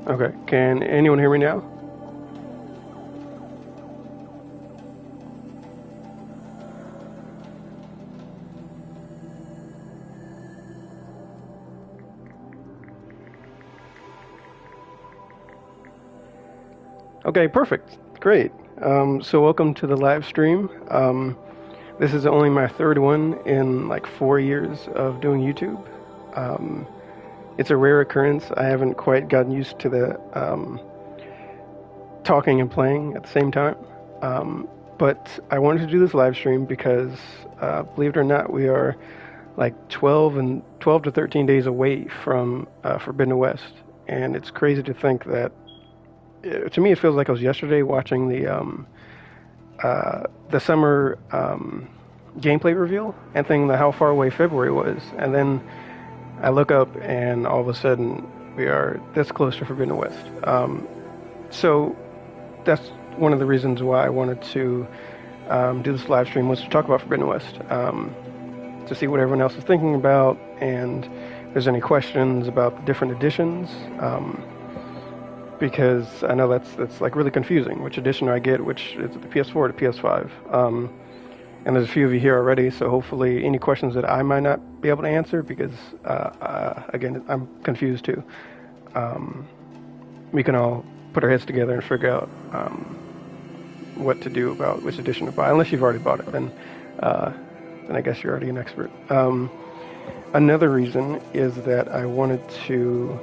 Okay, can anyone hear me now? Okay, perfect. Great. So welcome to the live stream. This is only my third one in like 4 years of doing YouTube. It's a rare occurrence. I haven't quite gotten used to the talking and playing at the same time. But I wanted to do this live stream because, believe it or not, we are like 12 to 13 days away from Forbidden West, and it's crazy to think that. To me, it feels like it was yesterday watching the summer gameplay reveal and thinking how far away February was, and then I look up and all of a sudden we are this close to Forbidden West. So that's one of the reasons why I wanted to do this live stream, was to talk about Forbidden West, to see what everyone else is thinking about, and if there's any questions about the different editions. Because I know that's like really confusing. Which edition do I get? Which is it, the PS4 or the PS5? And there's a few of you here already, so hopefully any questions that I might not be able to answer, because again, I'm confused too. We can all put our heads together and figure out what to do about which edition to buy. Unless you've already bought it, then I guess you're already an expert. Another reason is that I wanted to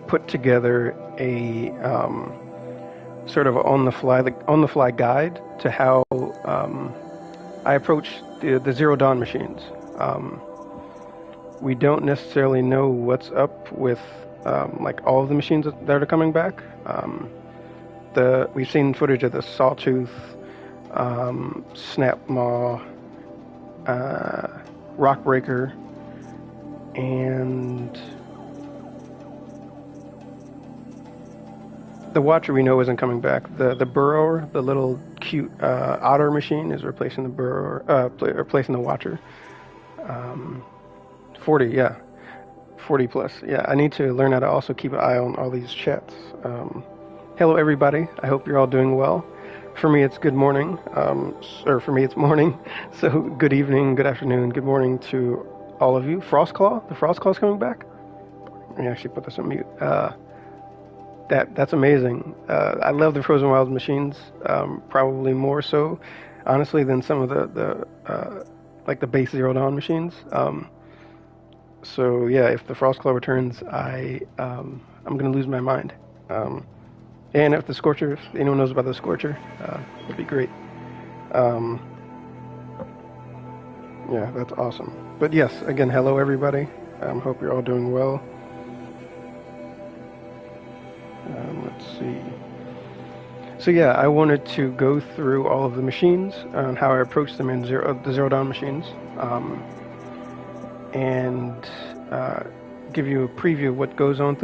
put together a sort of on the fly guide to how I approach the Zero Dawn machines. We don't necessarily know what's up with like all of the machines that are coming back. We've seen footage of the Sawtooth, Snapmaw, Rockbreaker, and the Watcher we know isn't coming back. The Burrower, the little cute otter machine, is replacing the Burrower, replacing the Watcher. 40, yeah. 40 plus. Yeah, I need to learn how to also keep an eye on all these chats. Hello, everybody. I hope you're all doing well. For me, it's good morning. Or for me, it's morning. So good evening, good afternoon, good morning to all of you. Frostclaw? The Frostclaw's coming back? Let me actually put this on mute. That's amazing. I love the Frozen Wilds machines, probably more so, honestly, than some of the like the base Zero Dawn machines. So yeah, if the Frostclaw returns, I'm gonna lose my mind. And if the Scorcher, if anyone knows about the Scorcher, would be great. Yeah, that's awesome. But yes, again, hello everybody. Hope you're all doing well. Let's see. So yeah, I wanted to go through all of the machines and how I approach them in the Zero Dawn machines, and give you a preview of what goes on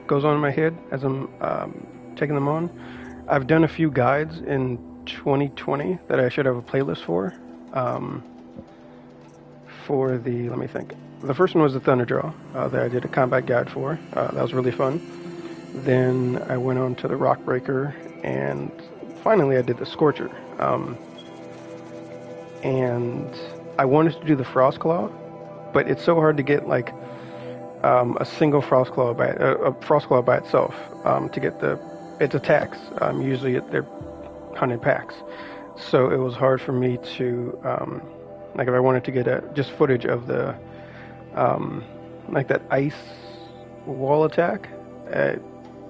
goes on in my head as I'm taking them on. I've done a few guides in 2020 that I should have a playlist for. Let me think. The first one was the Thunderjaw that I did a combat guide for. That was really fun. Then I went on to the Rockbreaker, and finally I did the Scorcher. And I wanted to do the Frostclaw, but it's so hard to get like a single Frostclaw by itself to get its attacks. Usually they're hunted packs, so it was hard for me to like if I wanted to get just footage of the like that ice wall attack.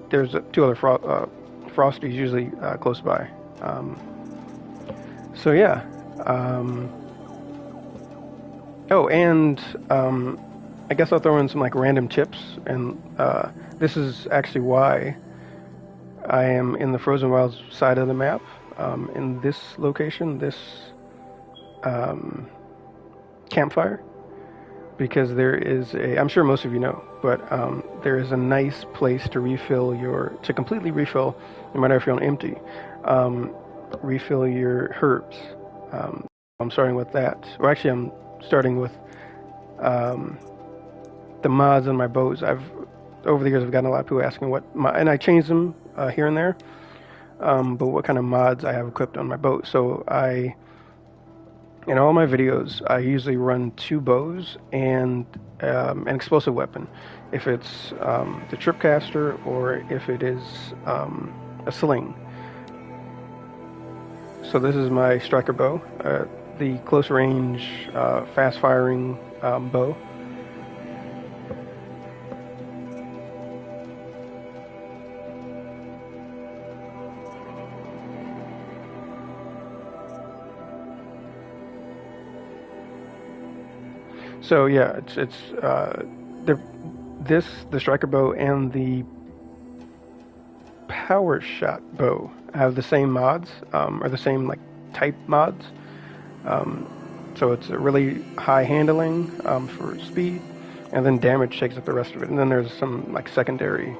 There's two other Frosties usually close by. So yeah. Oh, and I guess I'll throw in some like random tips, and this is actually why I am in the Frozen Wilds side of the map, in this location, this campfire, because there is I'm sure most of you know, but there is a nice place to completely refill, no matter if you're on empty, refill your herbs. I'm starting with that, or actually I'm starting with the mods on my bows. over the years I've gotten a lot of people asking and I changed them here and there, but what kind of mods I have equipped on my bow. So in all my videos, I usually run 2 bows and an explosive weapon, if it's the tripcaster or if it is a sling. So this is my striker bow, the close range, fast firing bow. So yeah, the striker bow and the power shot bow have the same mods, or the same like type mods. So it's a really high handling for speed, and then damage shakes up the rest of it. And then there's some like secondary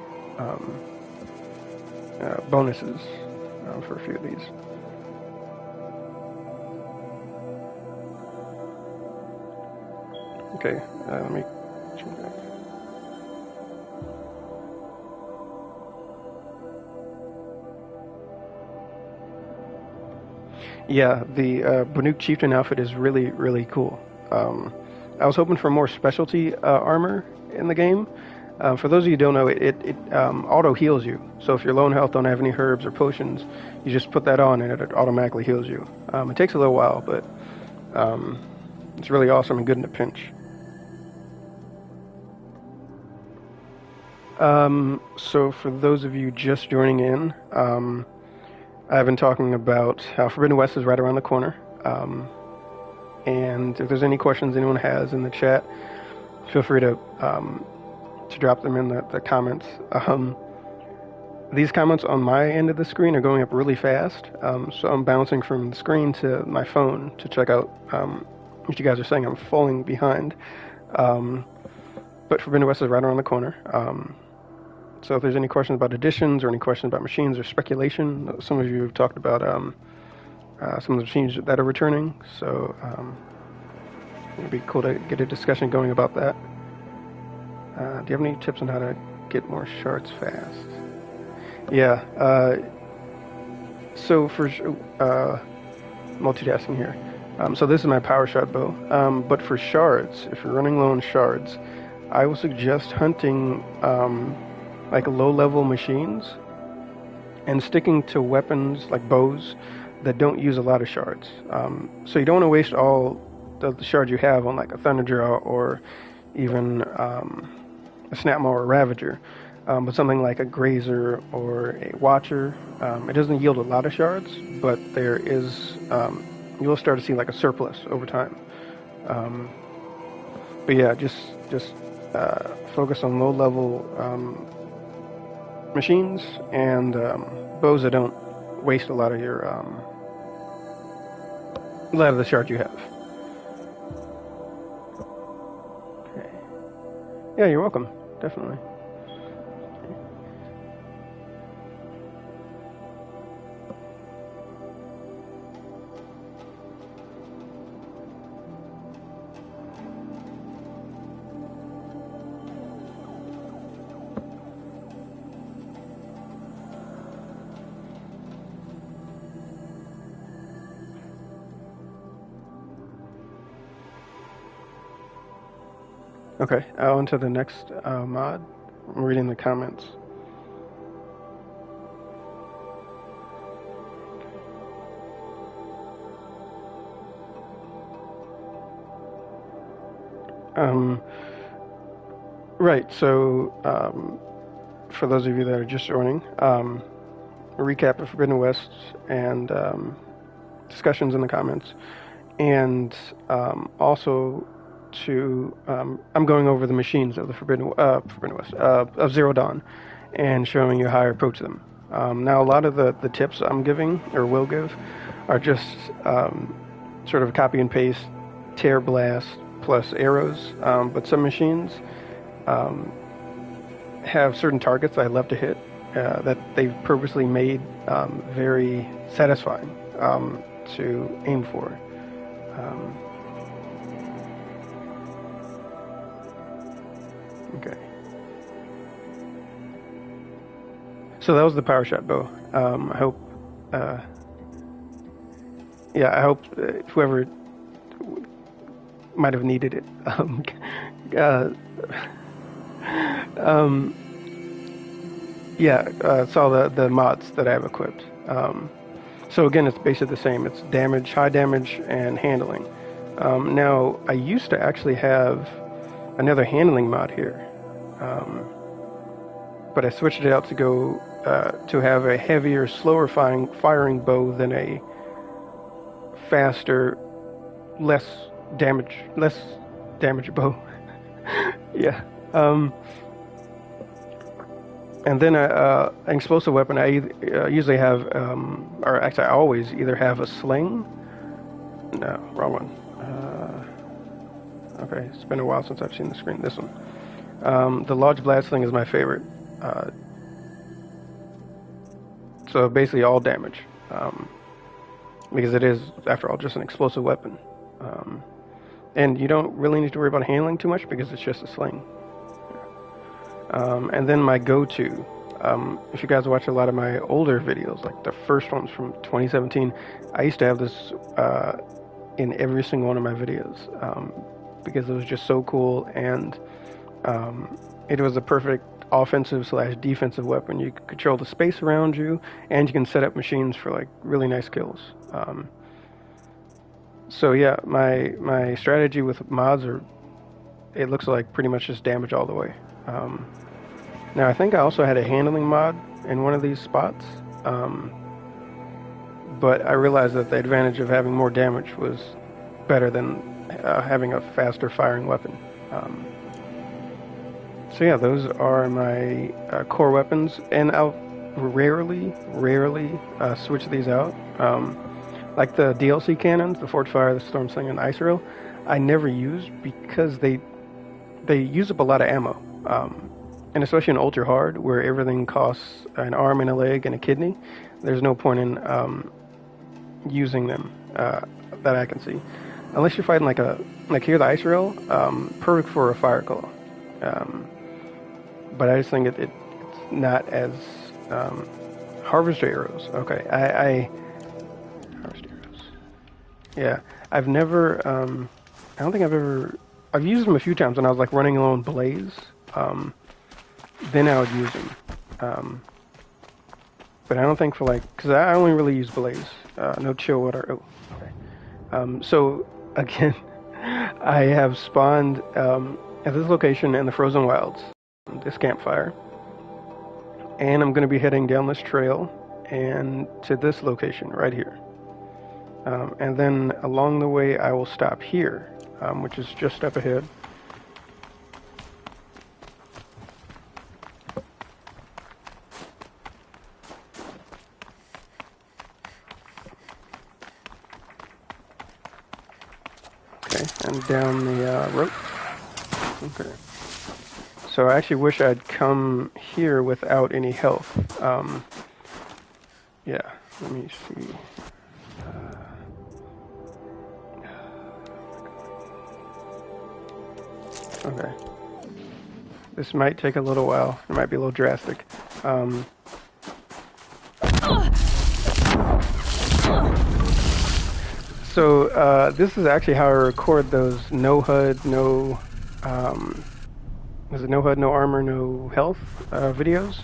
bonuses for a few of these. Okay, let me change that. Yeah, the Banuk Chieftain outfit is really, really cool. I was hoping for more specialty armor in the game. For those of you who don't know, it auto heals you. So if you're low in health, don't have any herbs or potions, you just put that on and it automatically heals you. It takes a little while, but it's really awesome and good in a pinch. So for those of you just joining in, I've been talking about how Forbidden West is right around the corner. And if there's any questions anyone has in the chat, feel free to drop them in the comments. These comments on my end of the screen are going up really fast, so I'm bouncing from the screen to my phone to check out what you guys are saying. I'm falling behind. But Forbidden West is right around the corner. So if there's any questions about additions or any questions about machines or speculation, some of you have talked about some of the machines that are returning. So it'd be cool to get a discussion going about that. Do you have any tips on how to get more shards fast? Yeah. So for multitasking here. So this is my power shot bow. But for shards, if you're running low on shards, I will suggest hunting like low-level machines and sticking to weapons like bows that don't use a lot of shards. So you don't want to waste all the shards you have on like a Thunderjaw or even a Snapmaw or a Ravager. But something like a Grazer or a Watcher, it doesn't yield a lot of shards, but there is, you'll start to see like a surplus over time. But yeah, just focus on low-level machines and bows that don't waste a lot of your a lot of the shards you have. Okay. Yeah, you're welcome. Definitely. Okay, on to the next mod. I'm reading the comments. Right, so for those of you that are just joining, a recap of Forbidden West and discussions in the comments, and also I'm going over the machines of the Forbidden West, of Zero Dawn, and showing you how I approach them. Now, a lot of the tips I'm giving, or will give, are just sort of copy and paste, tear blast plus arrows, but some machines have certain targets I love to hit that they've purposely made very satisfying to aim for. Okay. So that was the power shot bow. I hope, yeah, I hope whoever might have needed it. Saw the mods that I have equipped. So again, it's basically the same. It's damage, high damage, and handling. Now, I used to actually have another handling mod here, but I switched it out to go to have a heavier, slower firing bow than a faster, less damage bow. Yeah. And then an explosive weapon, I usually have, or actually I always either have a sling. No, wrong one. Okay, it's been a while since I've seen the screen. This one. The large blast sling is my favorite. So basically all damage, because it is, after all, just an explosive weapon. And you don't really need to worry about handling too much because it's just a sling. And then my go-to, if you guys watch a lot of my older videos, like the first ones from 2017, I used to have this in every single one of my videos, because it was just so cool, and it was a perfect offensive/defensive weapon. You can control the space around you, and you can set up machines for like really nice kills. So yeah, my strategy with mods are, it looks like pretty much just damage all the way. Now I think I also had a handling mod in one of these spots, but I realized that the advantage of having more damage was better than having a faster firing weapon. So yeah, those are my core weapons, and I'll rarely switch these out. Like the DLC cannons, the Forge Fire, the Storm Sling, and Ice Rail, I never use because they use up a lot of ammo. And especially in Ultra Hard, where everything costs an arm and a leg and a kidney, there's no point in using them that I can see. Unless you're fighting like here, the Ice Rail, perfect for a Fireclaw. But I just think it's not as Harvester Arrows. Okay, Harvester Arrows. Yeah, I've never. I don't think I've used them a few times when I was like running low on Blaze. Then I would use them. But I don't think for because I only really use Blaze. No chill water. Oh, okay. So again, I have spawned at this location in the Frozen Wilds, this campfire, and I'm going to be heading down this trail and to this location right here. And then along the way, I will stop here, which is just up ahead. And down the rope. Okay. So I actually wish I'd come here without any health. Yeah, let me see. Okay. This might take a little while. It might be a little drastic. So this is actually how I record those no HUD, no no armor, no health videos.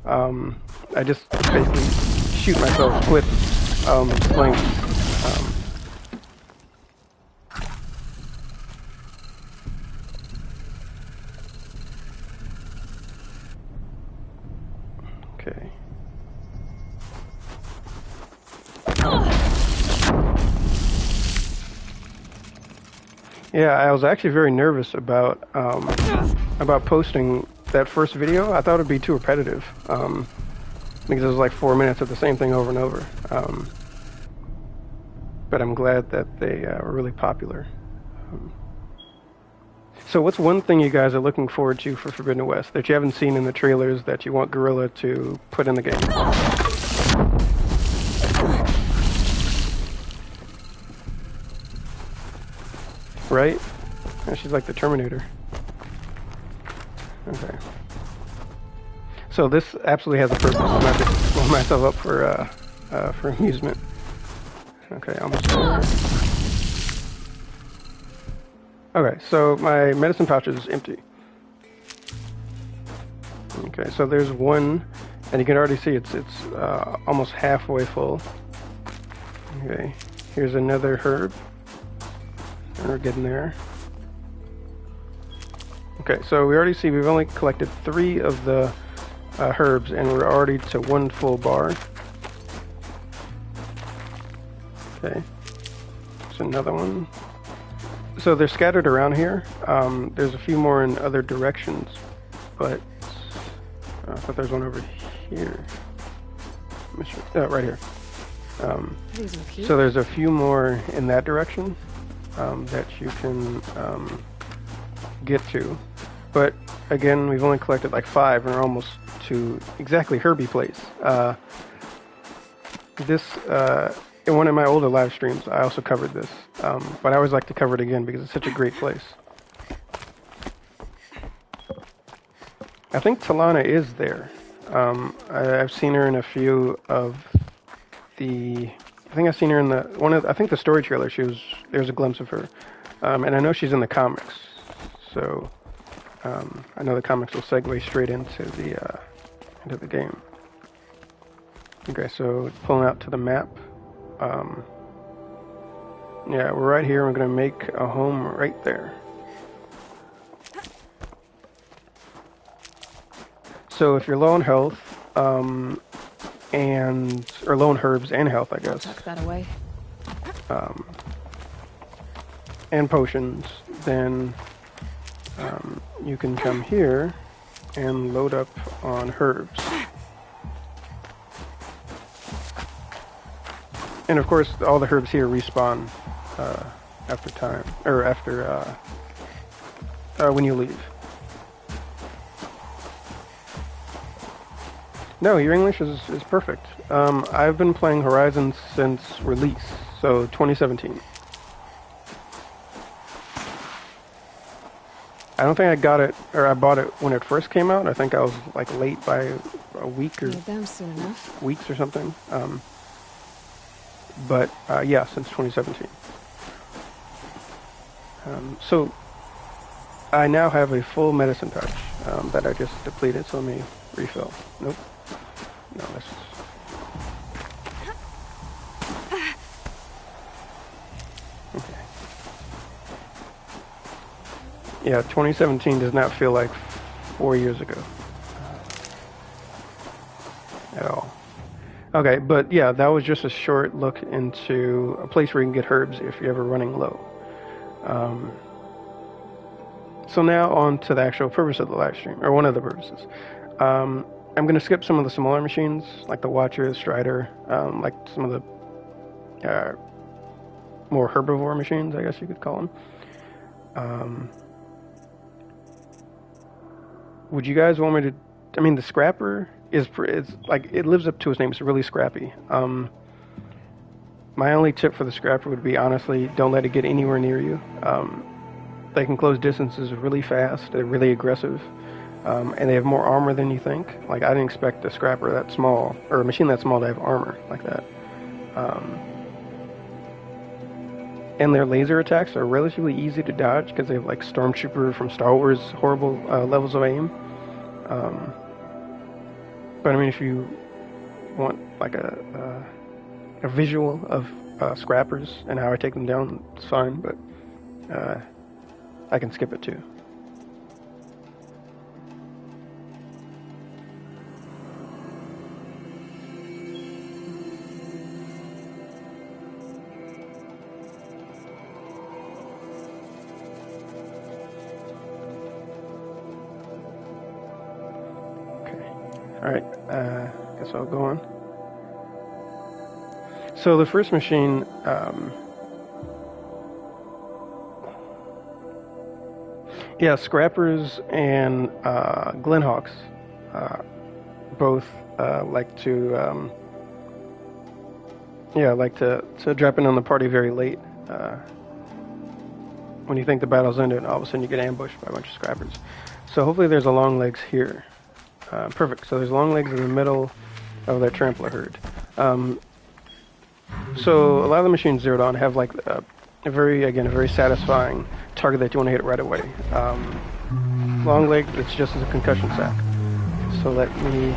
I just basically shoot myself with slings. Okay. Yeah, I was actually very nervous about posting that first video. I thought it'd be too repetitive, because it was like 4 minutes of the same thing over and over. But I'm glad that they were really popular. So what's one thing you guys are looking forward to for Forbidden West that you haven't seen in the trailers that you want Guerrilla to put in the game? Right? Yeah, she's like the Terminator. Okay. So this absolutely has a purpose. I'm not just blowing myself up for amusement. Okay, almost there. Okay, so my medicine pouch is empty. Okay, so there's one, and you can already see it's almost halfway full. Okay, here's another herb. And we're getting there. Okay, so we already see we've only collected 3 of the herbs, and we're already to 1 full bar. Okay, there's another one. So they're scattered around here. There's a few more in other directions, but I thought there's one over here. Right here. So there's a few more in that direction that you can get to. But again, we've only collected like 5 and we're almost to exactly Herbie Place. In one of my older live streams, I also covered this. But I always like to cover it again because it's such a great place. I think Talana is there. I've seen her in a few of the... I think I've seen her in the... I think the story trailer, there's a glimpse of her. And I know she's in the comics. So, I know the comics will segue straight into the game. Okay, so pulling out to the map. Yeah, we're right here. We're going to make a home right there. So if you're low on health, or low on herbs and health, I guess. Tuck that away. And potions, then you can come here and load up on herbs. And of course, all the herbs here respawn after time, or after when you leave. No, your English is perfect. I've been playing Horizon since release, so 2017. I don't think I got it, or I bought it when it first came out. I think I was like late by a week or them soon enough. weeks or something. But yeah, since 2017. So I now have a full medicine pouch that I just depleted. So let me refill. Nope. No, that's just... Okay. Yeah, 2017 does not feel like 4 years ago. At all. Okay, but yeah, that was just a short look into a place where you can get herbs if you're ever running low. So now on to the actual purpose of the live stream, or one of the purposes. I'm going to skip some of the smaller machines, like the Watcher, Strider, like some of the more herbivore machines, I guess you could call them. Would you guys want me to... I mean, the Scrapper is like, it lives up to its name. It's really scrappy. My only tip for the Scrapper would be, honestly, don't let it get anywhere near you. They can close distances really fast. They're really aggressive. And they have more armor than you think. Like, I didn't expect a Scrapper that small, or a machine that small, to have armor like that. And their laser attacks are relatively easy to dodge because they have like Stormtrooper from Star Wars horrible levels of aim. But I mean, if you want like a visual of Scrappers and how I take them down, it's fine. But I can skip it too. Alright, guess I'll go on. So the first machine, yeah, Scrappers and Glenhawks both like to, like to drop in on the party very late. When you think the battle's ended, all of a sudden you get ambushed by a bunch of Scrappers. So hopefully there's a Longlegs here. Perfect. So there's Longlegs in the middle of their trampler herd. So a lot of the machines zeroed on have like a very satisfying target that you want to hit right away. Longleg, it's just as a concussion sack. So let me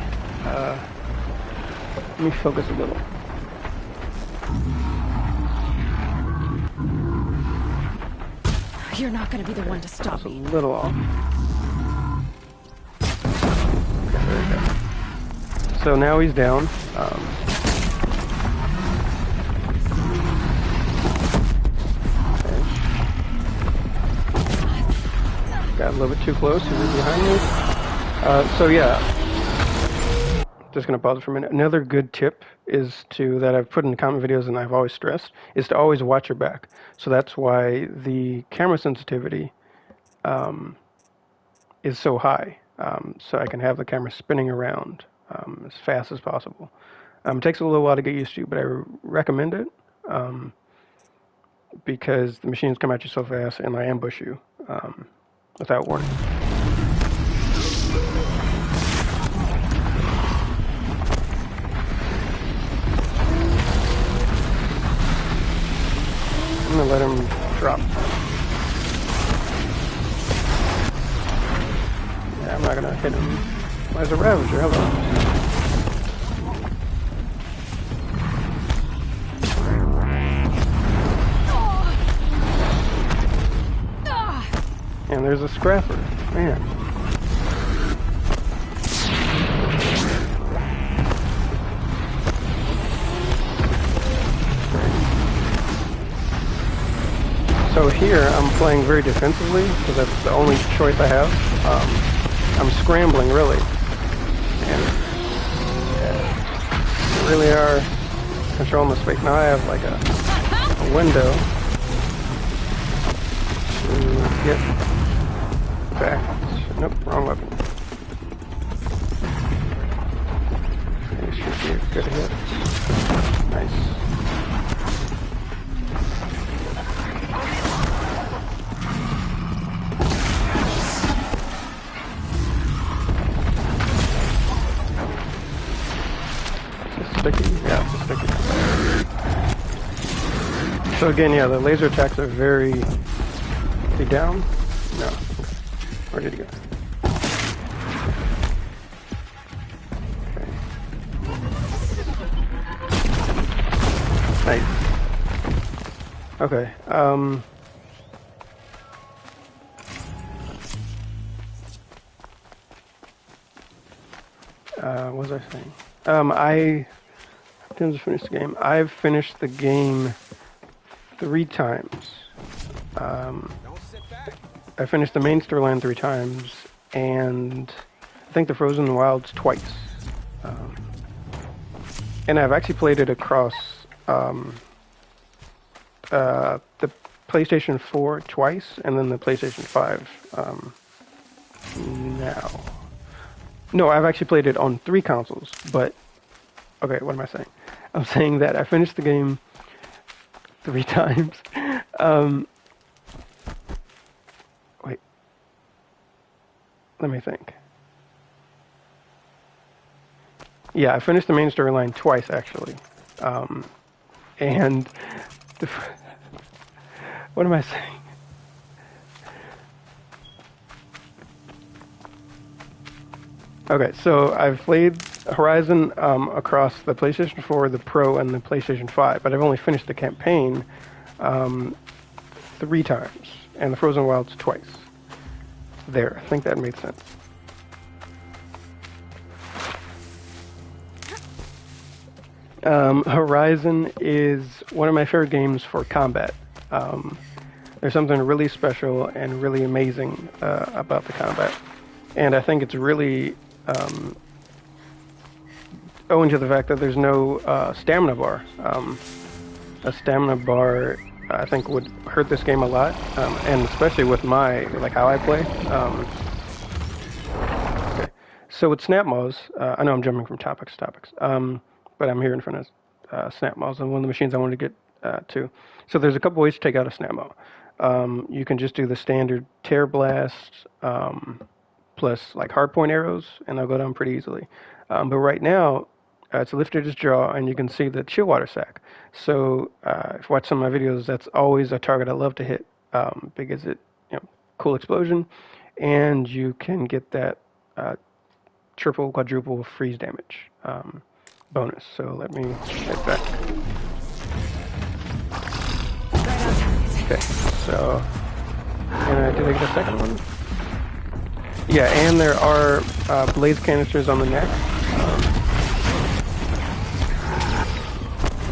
focus a little. You're not going to be the one to stop me. A little off. Okay, there we go. So now he's down. Got a little bit too close. He was behind me. So yeah, just gonna pause for a minute. Another good tip is that I've put in the comment videos and I've always stressed is to always watch your back. So that's why the camera sensitivity is so high. So I can have the camera spinning around as fast as possible. It takes a little while to get used to, but I recommend it because the machines come at you so fast and I ambush you without warning. I'm gonna let him drop. Yeah, I'm not gonna hit him. There's a Ravager, hello. And there's a Scrapper, man. So here I'm playing very defensively because that's the only choice I have. I'm scrambling really, and really are controlling the space. Now I have like a window to get back. Nope, wrong weapon. It should be a good hit. Nice. Sticky? Yeah, it's a sticky. So again, yeah, the laser attacks are very... Is he down? No. Where did he go? Okay. Nice. Okay, what was I saying? I didn't finish the game. I've finished the game 3 times. I finished the main storyline 3 times, and I think the Frozen Wilds twice. And I've actually played it across the PlayStation 4 twice, and then the PlayStation 5 now. No, I've actually played it on 3 consoles, but... Okay, what am I saying? I'm saying that I finished the game 3 times. Wait. Let me think. Yeah, I finished the main storyline twice, actually. And... what am I saying? Okay, so I've played Horizon across the PlayStation 4, the Pro, and the PlayStation 5, but I've only finished the campaign 3 times, and the Frozen Wilds twice. There, I think that made sense. Horizon is one of my favorite games for combat. There's something really special and really amazing about the combat, and I think it's really owing to the fact that there's no stamina bar. A stamina bar, I think, would hurt this game a lot, and especially with my how I play. Okay. So with Snapmaws, I know I'm jumping from topics to topics, but I'm here in front of Snapmaws, and one of the machines I wanted to get to. So there's a couple ways to take out a Snapmaw. You can just do the standard Tear Blast, plus like hardpoint arrows, and they'll go down pretty easily. But right now, it's lifted his jaw, and you can see the chill water sac. So if you watch some of my videos, that's always a target I love to hit because it, cool explosion, and you can get that triple, quadruple freeze damage bonus. So let me head back. Okay, so did I get a second one? Yeah, and there are blaze canisters on the neck.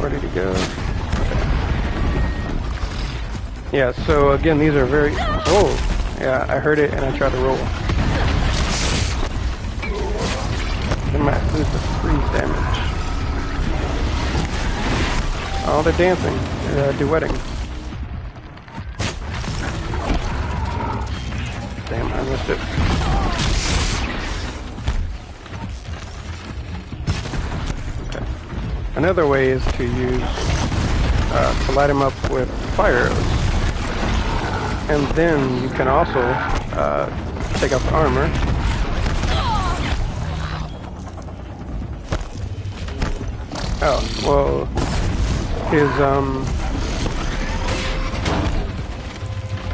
Where did he go? Okay. Yeah, so again, these are very... Oh, yeah, I heard it and I tried to roll. I might lose the freeze damage. Oh, they're dancing. They're duetting. Damn, I missed it. Okay. Another way is to use... to light them up with fire arrows. And then you can also take off the armor. Oh, well, his,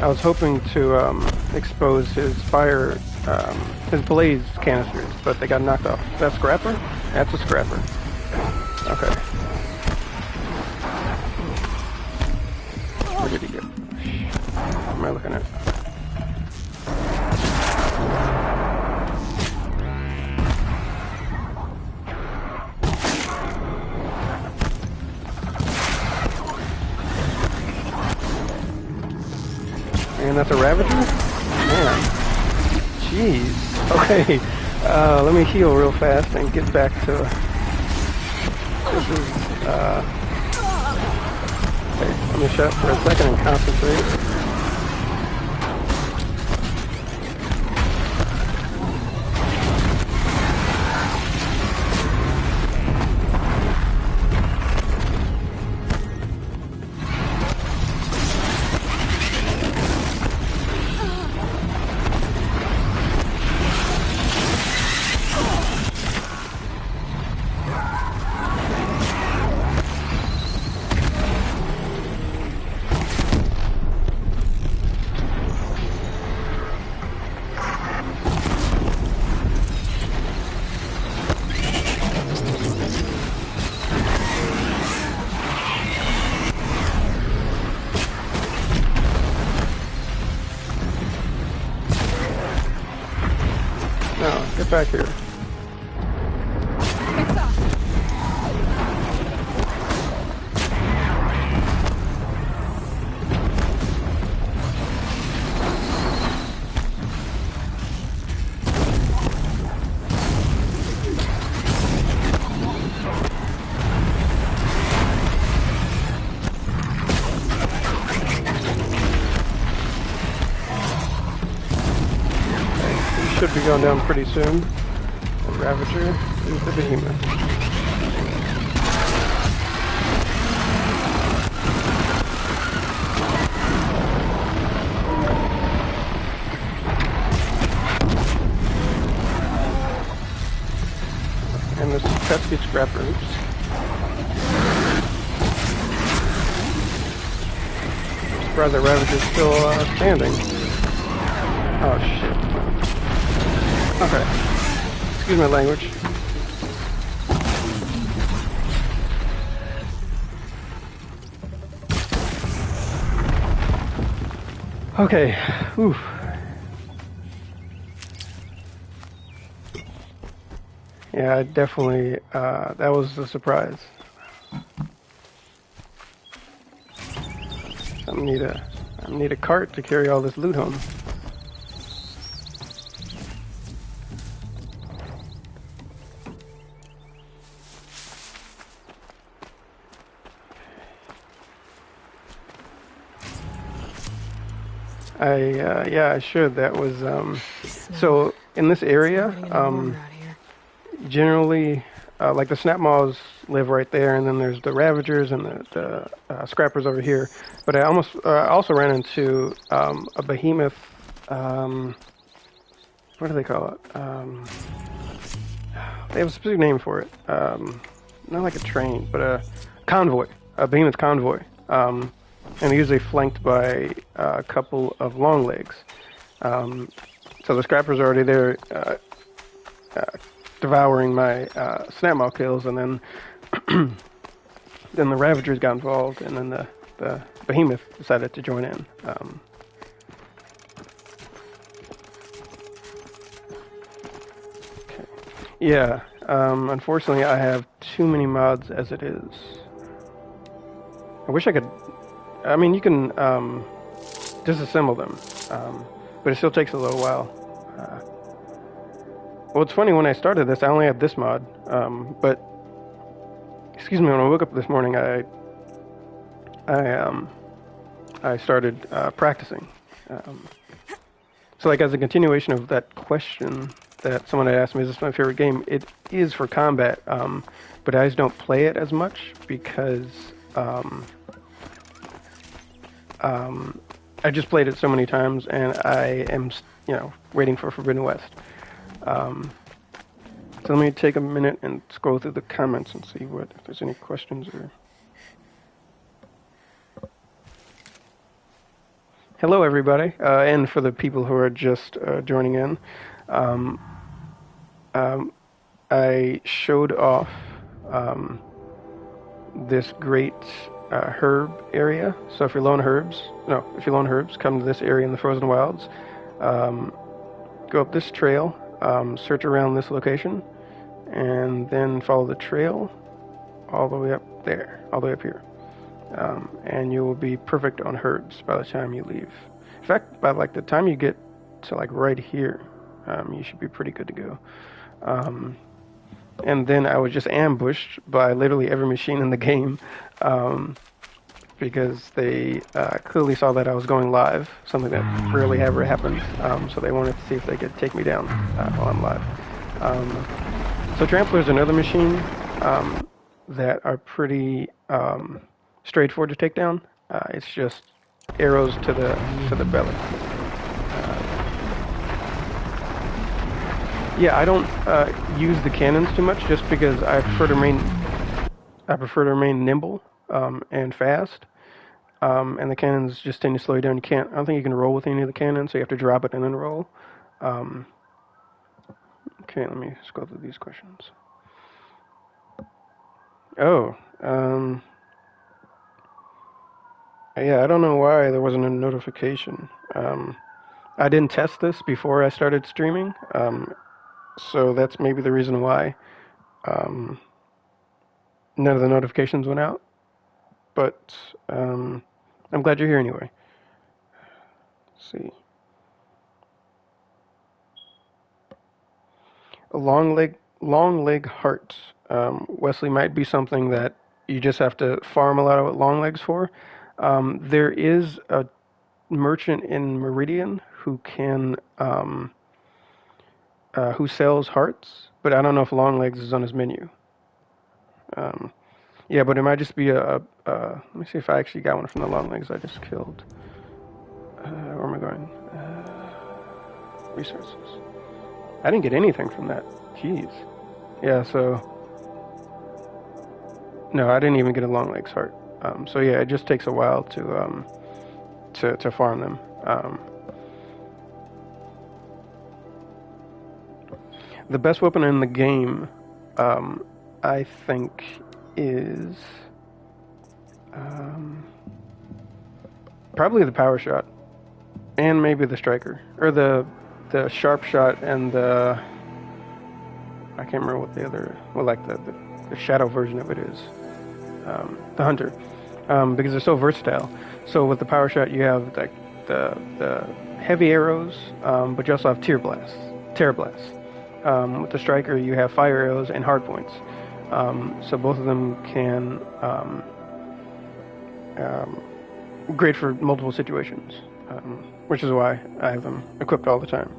I was hoping to expose his fire, his blaze canisters, but they got knocked off. Is that a scrapper? That's a scrapper. Okay. Where did he go? What am I looking at? And that's a Ravager? Man. Jeez. Okay. Let me heal real fast and get back to... This is... Okay, let me shut up for a second and concentrate. Get back here. Should be going down pretty soon. The Ravager is the behemoth. And this pesky scrapper. Oops. I'm surprised the Ravager's still standing. Oh shit. Okay. Excuse my language. Okay. Oof. Yeah, I definitely, that was a surprise. I need a cart to carry all this loot home. Yeah, I should. That was, so in this area, generally, like the Snapmaws live right there, and then there's the Ravagers and the Scrappers over here. But I also ran into a behemoth what do they call it? They have a specific name for it. Not like a train, but a convoy, a behemoth convoy. And they're usually flanked by a couple of Longlegs. So the scrappers are already there, devouring my Snapmaw kills, and then then the Ravagers got involved, and then the behemoth decided to join in. Okay. Yeah, unfortunately I have too many mods as it is. I wish I could, I mean you can disassemble them, but it still takes a little while. Well, it's funny, when I started this I only had this mod, but excuse me, when I woke up this morning I started practicing. So like as a continuation of that question that someone had asked me, is this my favorite game? It is for combat, but I just don't play it as much because I just played it so many times, and I am, waiting for Forbidden West. So let me take a minute and scroll through the comments and see if there's any questions or. Hello, everybody, and for the people who are just joining in, I showed off this great herb area. So if you're low on herbs, come to this area in the Frozen Wilds. Go up this trail, search around this location, and then follow the trail all the way up there, all the way up here. And you will be perfect on herbs by the time you leave. In fact, by like the time you get to like right here, you should be pretty good to go. And then I was just ambushed by literally every machine in the game, because they clearly saw that I was going live, something that rarely ever happens. So they wanted to see if they could take me down while I'm live. So Trampler is another machine that are pretty straightforward to take down. It's just arrows to the belly. Yeah, I don't use the cannons too much, just because I prefer to remain nimble and fast. And the cannons just tend to slow you down. I don't think you can roll with any of the cannons, so you have to drop it and then roll. Okay, let me just go through these questions. Oh, yeah, I don't know why there wasn't a notification. I didn't test this before I started streaming, so that's maybe the reason why none of the notifications went out. But I'm glad you're here anyway. Let's see. A Longleg heart. Wesley, might be something that you just have to farm a lot of Longlegs for. There is a merchant in Meridian who can who sells hearts, but I don't know if Longlegs is on his menu. Yeah, but it might just be let me see if I actually got one from the Longlegs I just killed. Where am I going? Resources. I didn't get anything from that. Jeez. Yeah, so no, I didn't even get a Longlegs heart. So yeah, it just takes a while to farm them. The best weapon in the game, I think, is probably the power shot, and maybe the striker, or the sharp shot, and the, I can't remember what the other, well, like the shadow version of it is, the hunter, because they're so versatile. So with the power shot, you have like the heavy arrows, but you also have terror blasts. With the striker, you have fire arrows and hard points. So both of them can great for multiple situations, which is why I have them equipped all the time.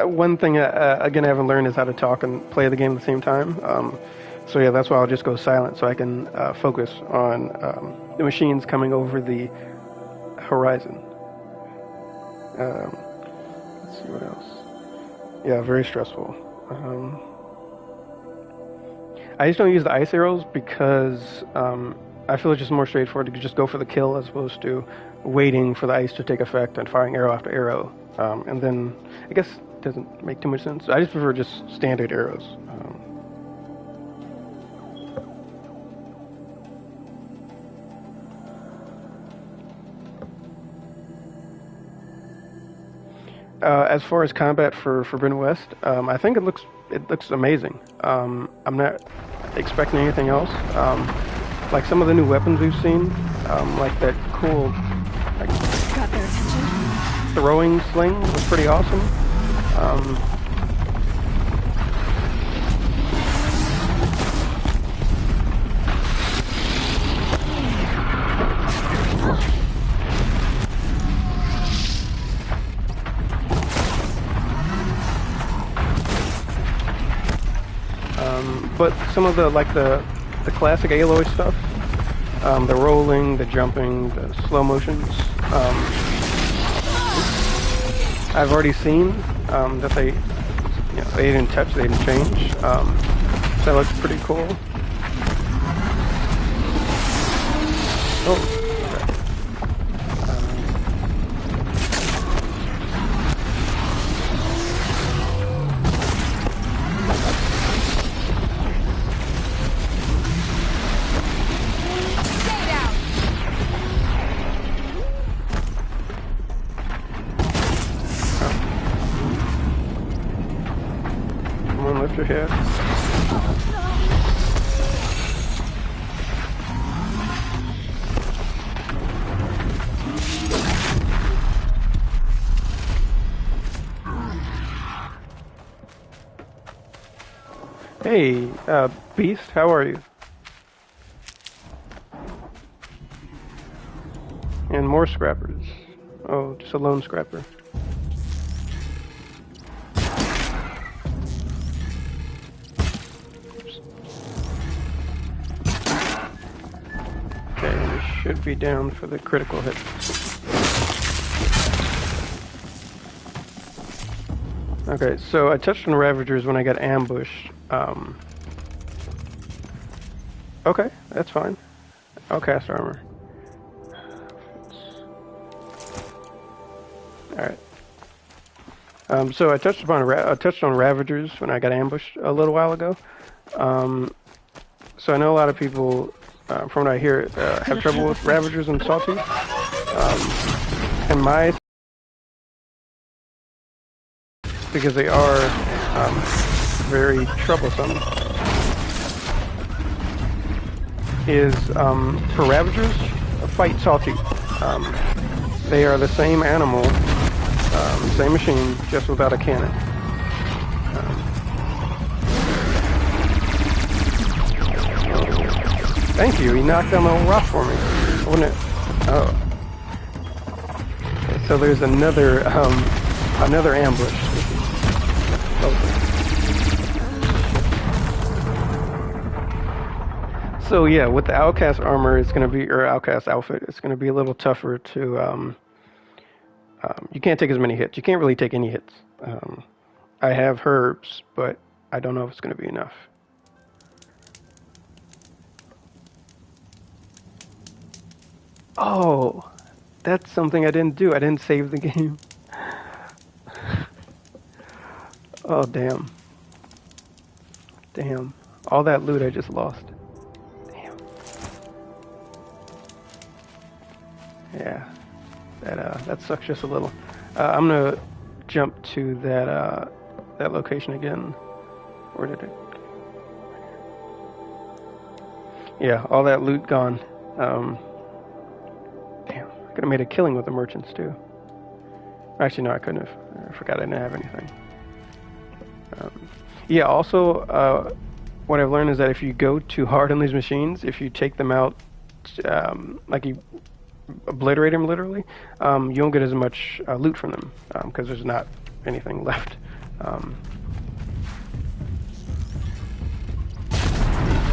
one thing again I haven't learned is how to talk and play the game at the same time. So yeah, that's why I'll just go silent so I can focus on the machines coming over the horizon. Let's see what else. Yeah, very stressful. I just don't use the ice arrows because I feel it's just more straightforward to just go for the kill as opposed to waiting for the ice to take effect and firing arrow after arrow. And then I guess it doesn't make too much sense. I just prefer just standard arrows. As far as combat for Forbidden West, I think it looks amazing. I'm not expecting anything else. Like some of the new weapons we've seen, like that cool Got their attention. throwing sling was pretty awesome. But some of the classic Aloy stuff, the rolling, the jumping, the slow motions, I've already seen that they didn't touch, they didn't change. So that looks pretty cool. Oh. Lift your head. Hey, Beast, how are you? And more scrappers. Oh, just a lone scrapper. Should be down for the critical hit. Okay, so I touched on Ravagers when I got ambushed. Okay, that's fine. I'll cast armor. Alright. So I touched on Ravagers when I got ambushed a little while ago. So I know a lot of people, from what I hear, have trouble with Ravagers and Sawtooth. And my... because they are very troublesome, is for Ravagers, fight Sawtooth. They are the same animal, same machine, just without a cannon. Thank you, he knocked down the whole rock for me, wouldn't it? Oh. Okay, so there's another ambush. So yeah, with the Outcast armor, it's going to be, or Outcast outfit, it's going to be a little tougher to, you can't take as many hits. You can't really take any hits. I have herbs, but I don't know if it's going to be enough. Oh, that's something I didn't do. I didn't save the game. Oh, damn. Damn. All that loot I just lost. Damn. Yeah. That sucks just a little. I'm gonna jump to that location again. Where did it? Yeah, all that loot gone. Damn. I could have made a killing with the merchants too. Actually, no, I couldn't have. I forgot I didn't have anything. Yeah, also, what I've learned is that if you go too hard on these machines, if you take them out, like you obliterate them literally, you won't get as much loot from them, because there's not anything left.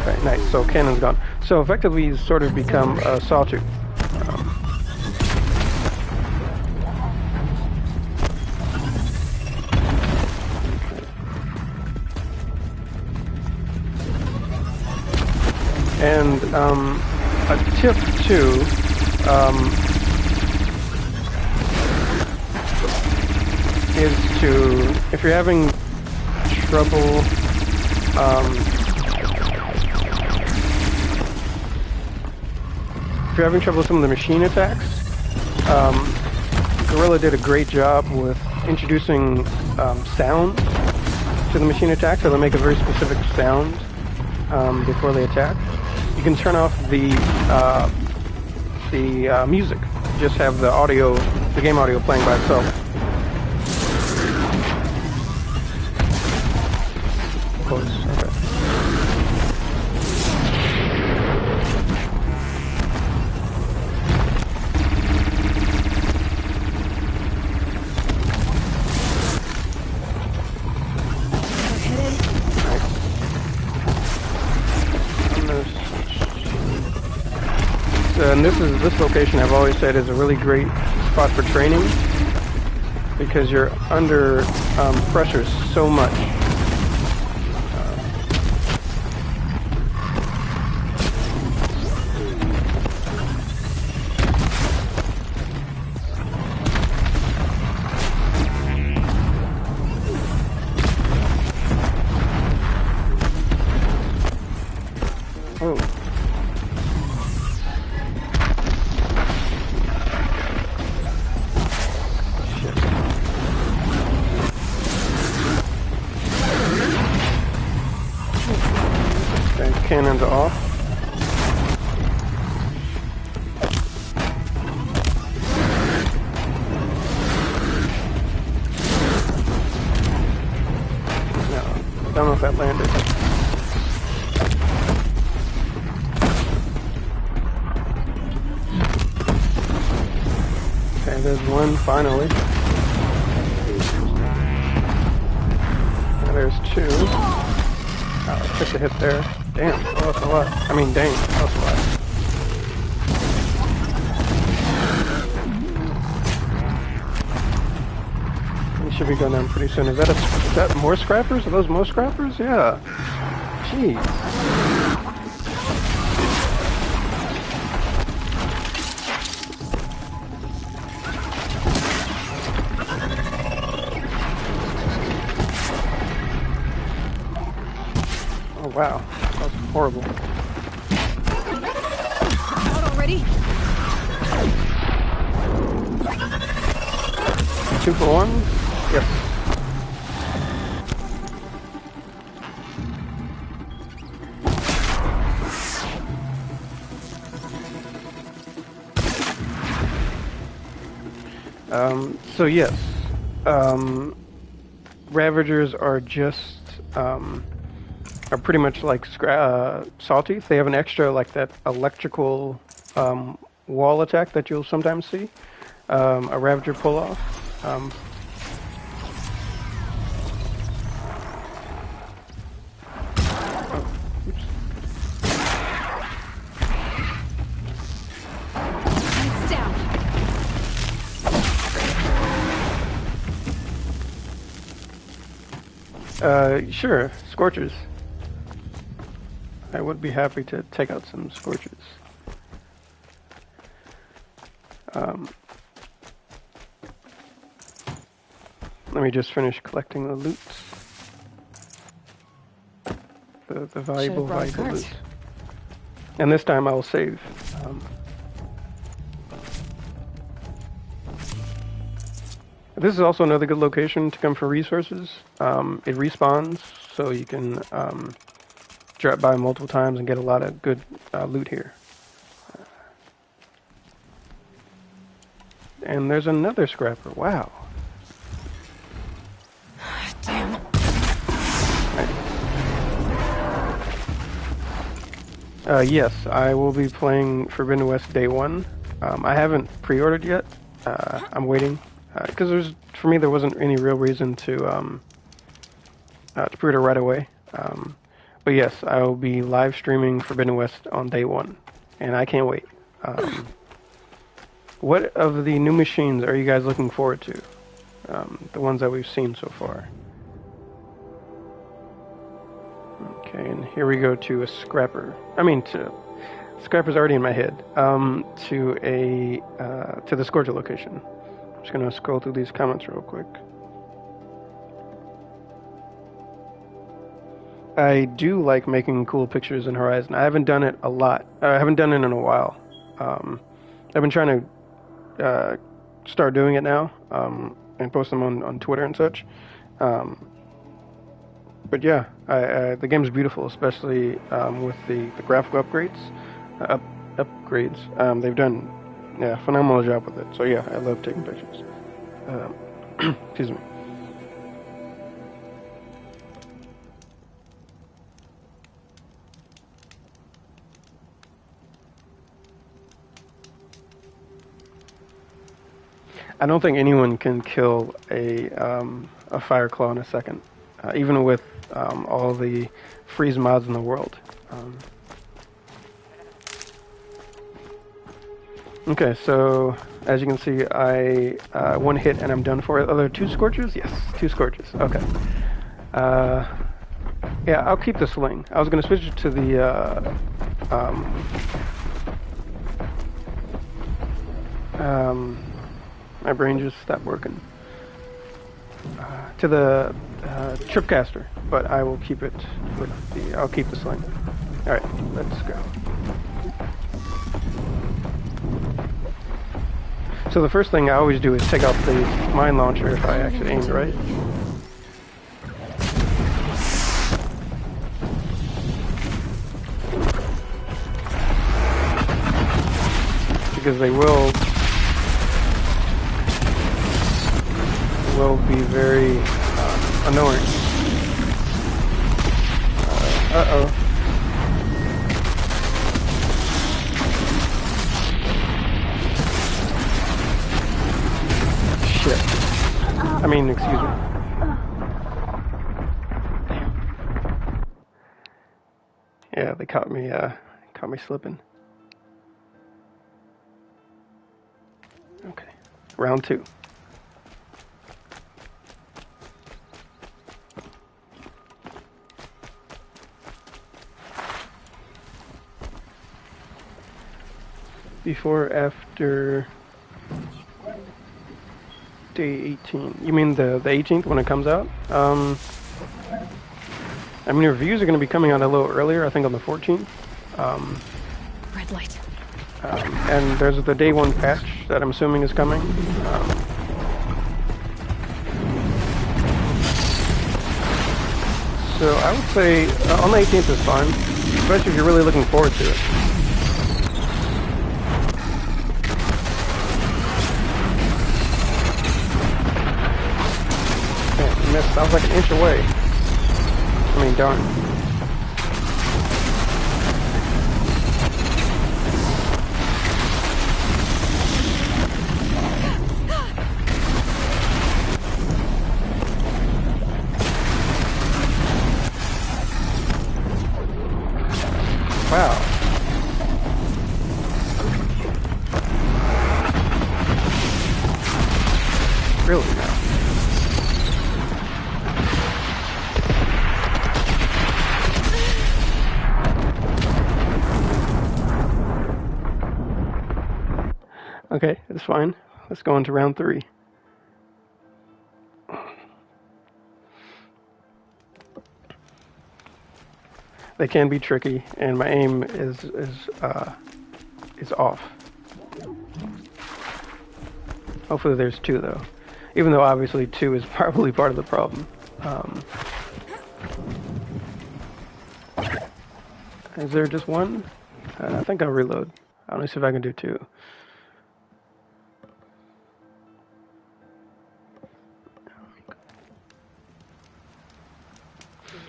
Okay, nice. So cannon's gone. So effectively, he's sort of become a sawtooth. And a tip too, is to, if you're having trouble, with some of the machine attacks, Gorilla did a great job with introducing sound to the machine attack, so they'll make a very specific sound before they attack. You can turn off the music. Just have the audio, the game audio playing by itself. Close. Okay. And this location, I've always said, is a really great spot for training because you're under pressure so much. Cannons off. No, don't know if that landed. Okay, there's one finally. And there's two. Took a hit there. Damn, that was a lot. I mean, dang, that was a lot. We should be going down pretty soon. Is that more scrappers? Are those more scrappers? Yeah. Jeez. Oh, wow. That was horrible. Out already? 2 for 1? Yep. So yes, Ravagers are just, are pretty much like Sawteeth. They have an extra, like that electrical wall attack that you'll sometimes see. A Ravager pull-off. It's down. Sure, Scorchers. I would be happy to take out some Scorchers. Let me just finish collecting the loot. The valuable loot. And this time I'll save. This is also another good location to come for resources. It respawns, so you can drop by multiple times and get a lot of good loot here. And there's another scrapper. Wow. Damn. Yes, I will be playing Forbidden West Day 1. I haven't pre-ordered yet. I'm waiting. Because for me, there wasn't any real reason to pre-order right away. But yes, I will be live streaming Forbidden West on day one, and I can't wait. What of the new machines are you guys looking forward to? The ones that we've seen so far. Okay, and here we go to a scrapper. Scrapper's already in my head. To the Scorcher location. I'm just gonna scroll through these comments real quick. I do like making cool pictures in Horizon. I haven't done it a lot. I haven't done it in a while. I've been trying to start doing it now and post them on Twitter and such. But yeah, the game's beautiful, especially with the graphical upgrades. They've done a phenomenal job with it. So yeah, I love taking pictures. Excuse me. I don't think anyone can kill a Fireclaw in a second, even with all the freeze mods in the world. Okay, so as you can see, I one hit and I'm done for it. Are there 2 Scorchers? Yes, 2 Scorchers. Okay. Yeah, I'll keep the sling. I was going to switch it to the my brain just stopped working. To the Tripcaster, but I will keep it with the. I'll keep the sling. All right, let's go. So the first thing I always do is take out the mine launcher if I actually aimed right. Because they will be very annoying. Uh-oh. Shit. I mean, excuse me. Damn. Yeah, they caught me slipping. Okay. Round 2. Before or after day 18? You mean the 18th when it comes out? I mean, reviews are going to be coming out a little earlier, I think on the 14th. Red light. And there's the day 1 patch that I'm assuming is coming. So I would say on the 18th is fine, especially if you're really looking forward to it. Missed. I was like an inch away. I mean, darn. Wow. Really now. Okay, that's fine. Let's go into round 3. They can be tricky, and my aim is off. Hopefully there's 2 though, even though obviously 2 is probably part of the problem. Is there just 1? I think I'll reload. Let me see if I can do 2.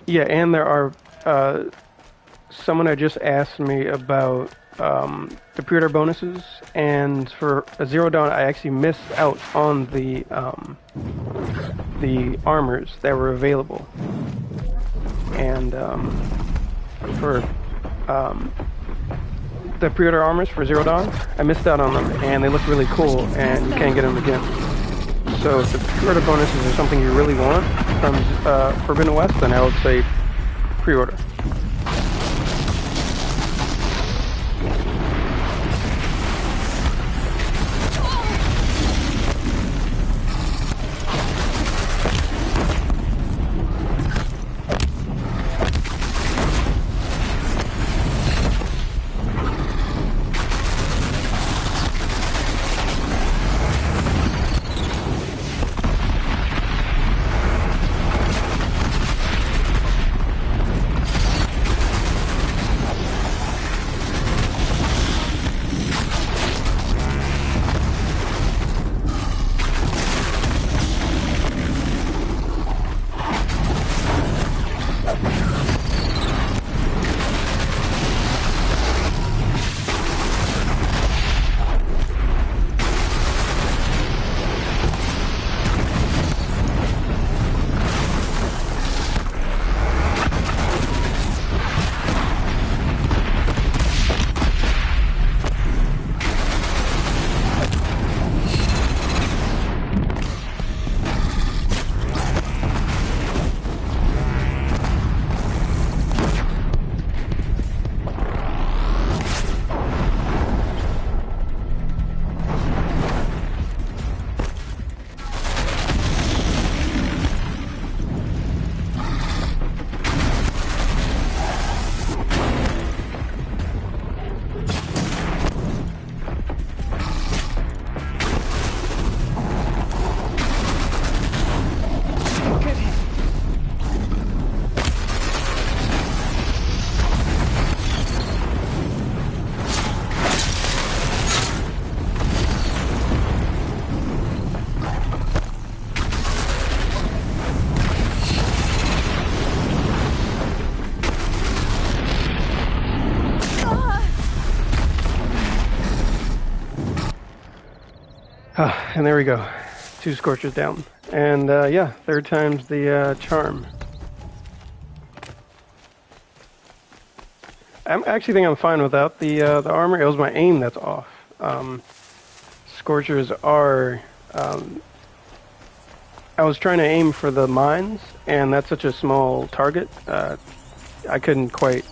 Yeah, and there are, someone had just asked me about the pre-order bonuses, and for a 0 dawn, I actually missed out on the armors that were available. And for the pre-order armors for 0 dawn, I missed out on them, and they look really cool, and you can't get them again. So if the pre-order bonuses are something you really want from Forbidden West, then I would say pre-order. And there we go. 2 Scorchers down. And yeah, 3rd time's the charm. I actually think I'm fine without the armor. It was my aim that's off. Scorchers are... I was trying to aim for the mines, and that's such a small target. I couldn't quite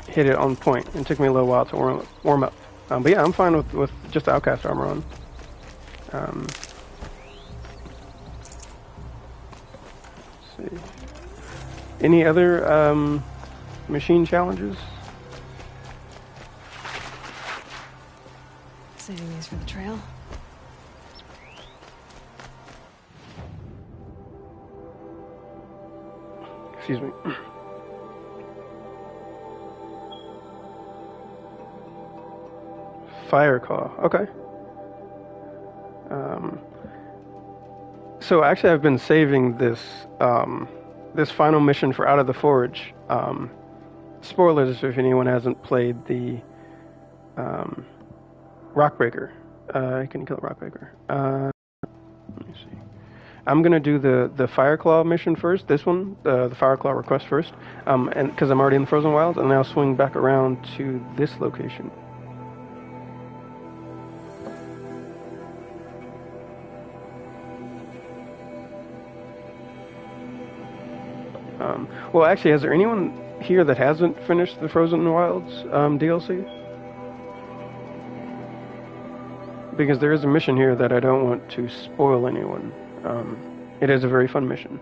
hit it on point. It took me a little while to warm up. But yeah, I'm fine with just Outcast armor on. Let's see. Any other machine challenges? Saving these for the trail. Excuse me. Fireclaw. Okay. So actually, I've been saving this this final mission for Out of the Forge. Spoilers if anyone hasn't played the Rockbreaker. Can you kill Rockbreaker? Let me see. I'm gonna do the Fireclaw mission first. This one, the Fireclaw request first, and because I'm already in the Frozen Wilds, and then I'll swing back around to this location. Well, actually, is there anyone here that hasn't finished the Frozen Wilds DLC? Because there is a mission here that I don't want to spoil anyone. It is a very fun mission.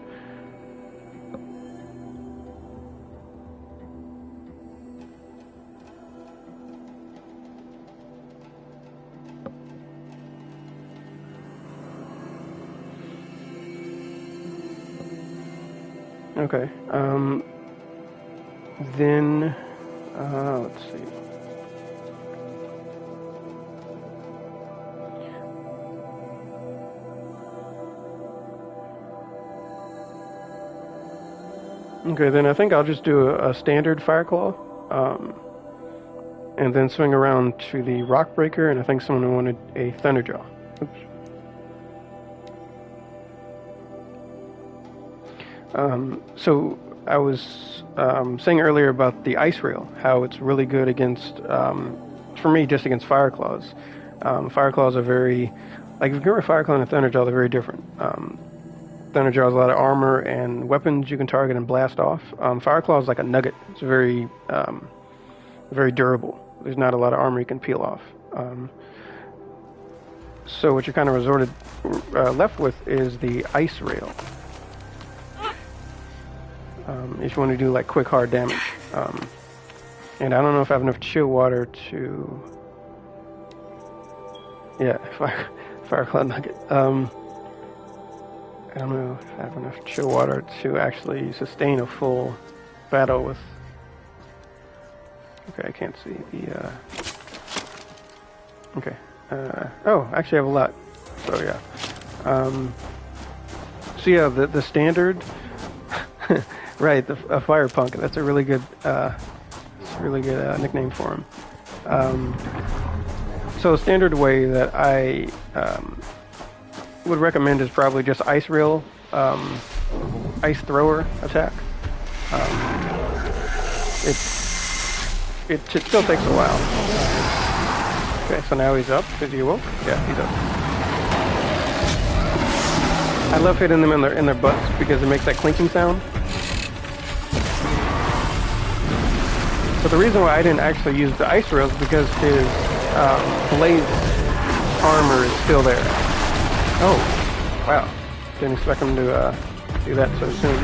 Okay. Then, let's see. Okay, then I think I'll just do a standard Fireclaw. and then swing around to the Rockbreaker, and I think someone wanted a Thunderjaw. Oops. So I was saying earlier about the Ice Rail, how it's really good against, for me, just against Fireclaws. Fireclaws are very, like if you compare a Fireclaw and a Thunderjaw, they're very different. Thunderjaw has a lot of armor and weapons you can target and blast off. Fireclaw is like a nugget. It's very, very durable. There's not a lot of armor you can peel off. So what you're kind of left with is the Ice Rail. If you want to do like quick hard damage. And I don't know if I have enough chill water to... Yeah, Fireclaw Nugget. I don't know if I have enough chill water to actually sustain a full battle with... Okay, I can't see the... Okay. Oh, actually I have a lot. So yeah. So yeah, the standard... Right, a fire punk. That's a really good, nickname for him. So a standard way that I would recommend is probably just ice rail, ice thrower attack. It still takes a while. Okay, so now he's up. Is he awoke? Yeah, he's up. I love hitting them in their butts because it makes that clinking sound. But the reason why I didn't actually use the ice rails is because his blade armor is still there. Oh, wow. Didn't expect him to do that so soon.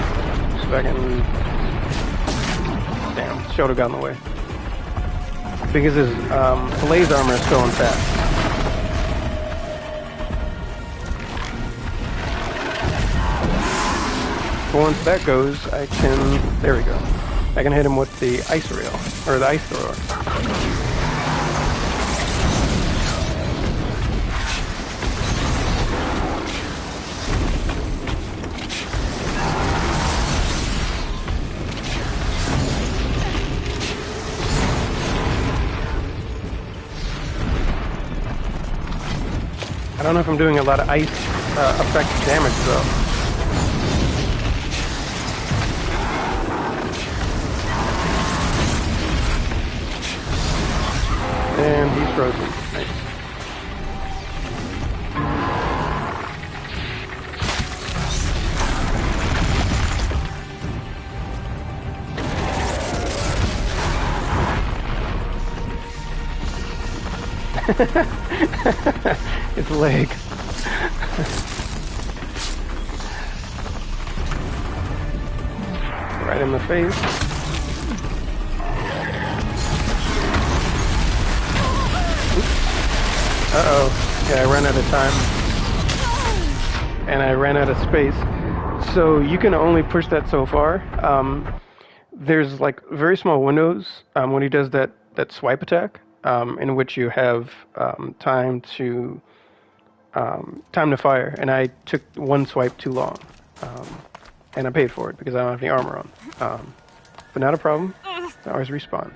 Damn, shoulder got in the way. Because his blade armor is still intact. But once that goes, I can... There we go. I can hit him with the ice rail, or the ice thrower. I don't know if I'm doing a lot of ice effect damage though. And he's frozen. Nice. Its leg. Right in the face. Uh-oh. Yeah, I ran out of time. And I ran out of space. So you can only push that so far. There's like very small windows when he does that swipe attack, in which you have time to fire. And I took one swipe too long. And I paid for it because I don't have any armor on. But not a problem. I always respawn.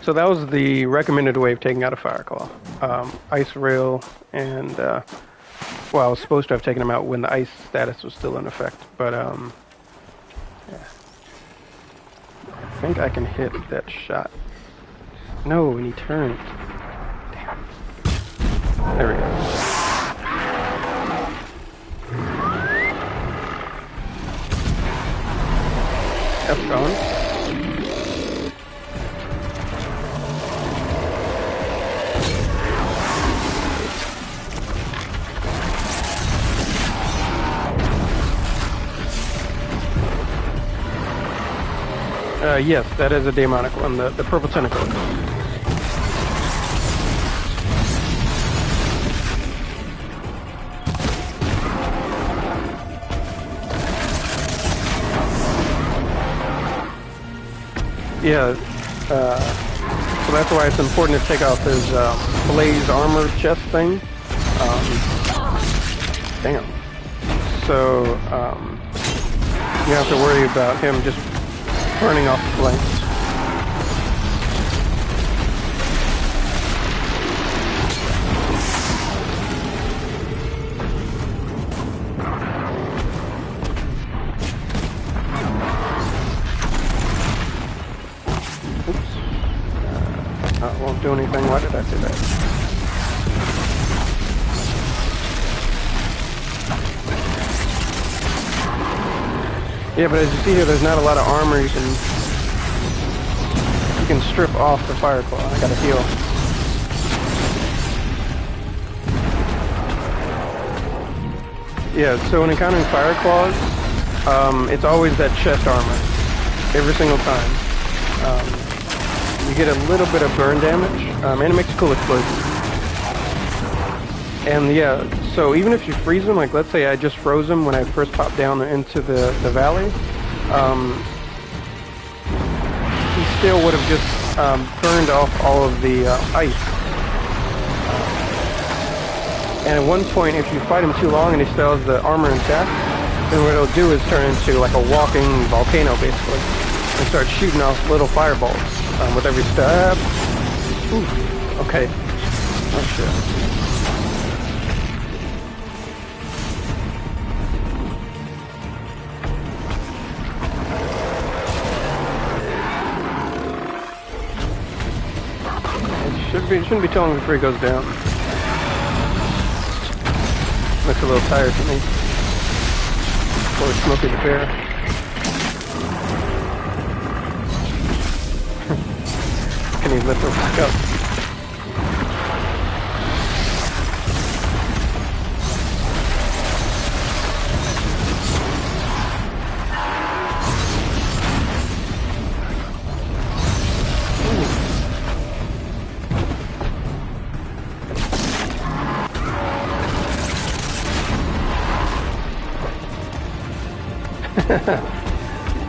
So that was the recommended way of taking out a Fireclaw. Ice rail and, well, I was supposed to have taken him out when the ice status was still in effect, but, yeah. I think I can hit that shot. No, and he turned. Damn. There we go. F gone. Yes, that is a demonic one, the purple tentacle. Yeah, so that's why it's important to take off his blaze armor chest thing. Damn. So, You have to worry about him just burning off the flanks. Won't do anything. Why did I do that? Yeah, but as you see here, there's not a lot of armor you can strip off the Fireclaw. I gotta heal. Yeah, so when encountering Fireclaws, it's always that chest armor. Every single time. You get a little bit of burn damage, and it makes a cool explosion. And yeah, so even if you freeze him, like let's say I just froze him when I first popped down into the valley, he still would have just burned off all of the ice. And at one point, if you fight him too long and he still has the armor intact, then what it'll do is turn into like a walking volcano, basically, and start shooting off little fireballs with every stab. Ooh, okay. Oh shit. It shouldn't be telling him before he goes down. Looks a little tired to me. Poor Smokey the Bear. Can he lift up back up?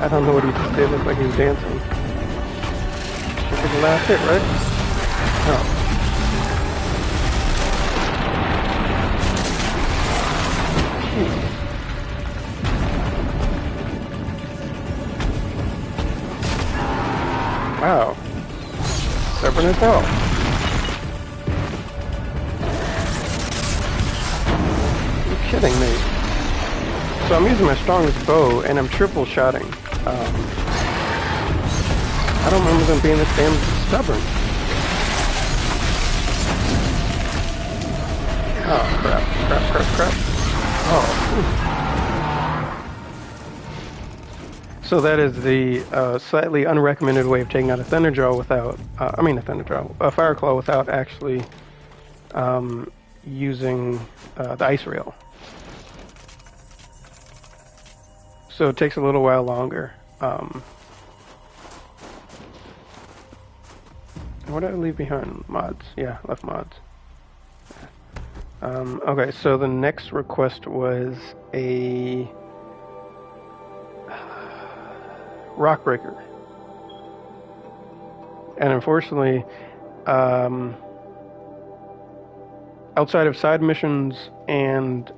I don't know what he just did. Looked like he was dancing. Should be the last hit, right? Oh. Wow. Stubborn as hell. You're kidding me. So I'm using my strongest bow, and I'm triple shotting. I don't remember them being this damn stubborn. Oh, crap. Oh. So that is the slightly unrecommended way of taking out a Thunderjaw without, a Fireclaw without actually using the ice rail. So it takes a little while longer. What did I leave behind? Mods. Yeah, left mods. Okay, so the next request was a Rockbreaker. And unfortunately, outside of side missions and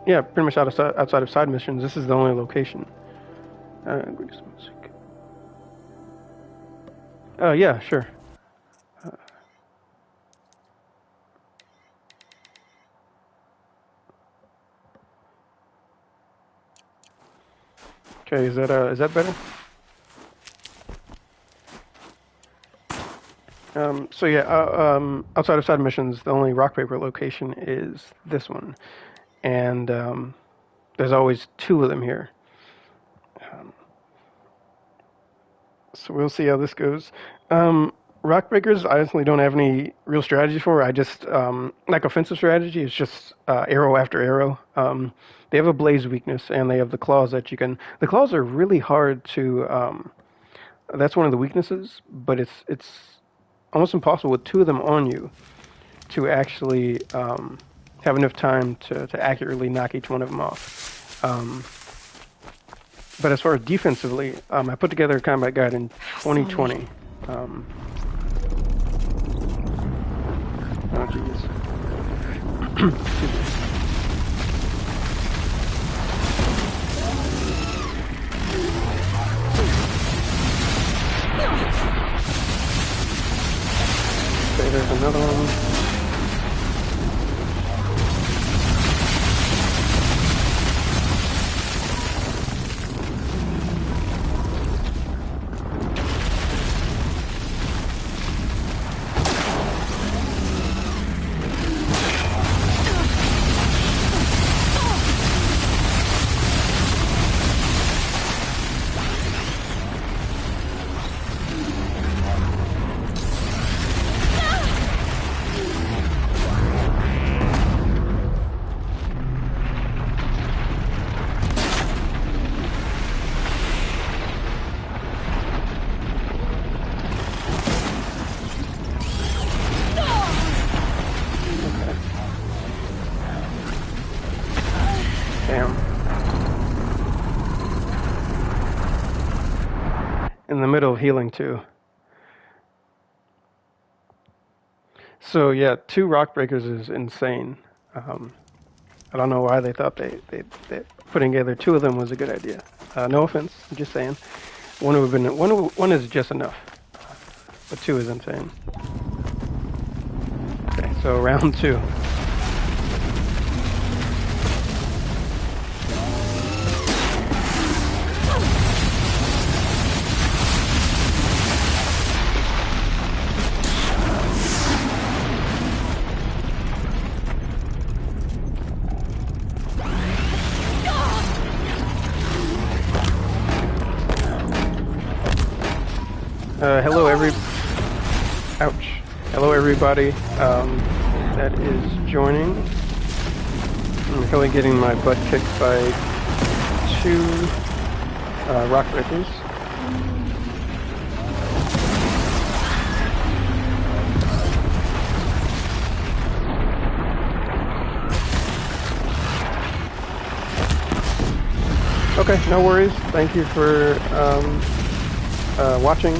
yeah, pretty much outside of side missions, this is the only location. Yeah, sure. Okay, is that better? So yeah, outside of side missions, the only Rockbreaker location is this one. And there's always two of them here. So we'll see how this goes. Rockbreakers, I honestly don't have any real strategy for. I just, like offensive strategy, it's just arrow after arrow. They have a blaze weakness, and they have the claws that you can... The claws are really hard to... that's one of the weaknesses, but it's almost impossible with two of them on you to actually... have enough time to accurately knock each one of them off. But as far as defensively, I put together a combat guide in 2020. Oh, jeez. Okay, there's another one. In the middle of healing too. So yeah, 2 Rockbreakers is insane. I don't know why they thought they putting together 2 of them was a good idea. No offense, I'm just saying. One would have been one is just enough, but 2 is insane. Okay, so round 2. Hello everybody that is joining. I'm really getting my butt kicked by 2 Rockbreakers. Okay, no worries. Thank you for watching.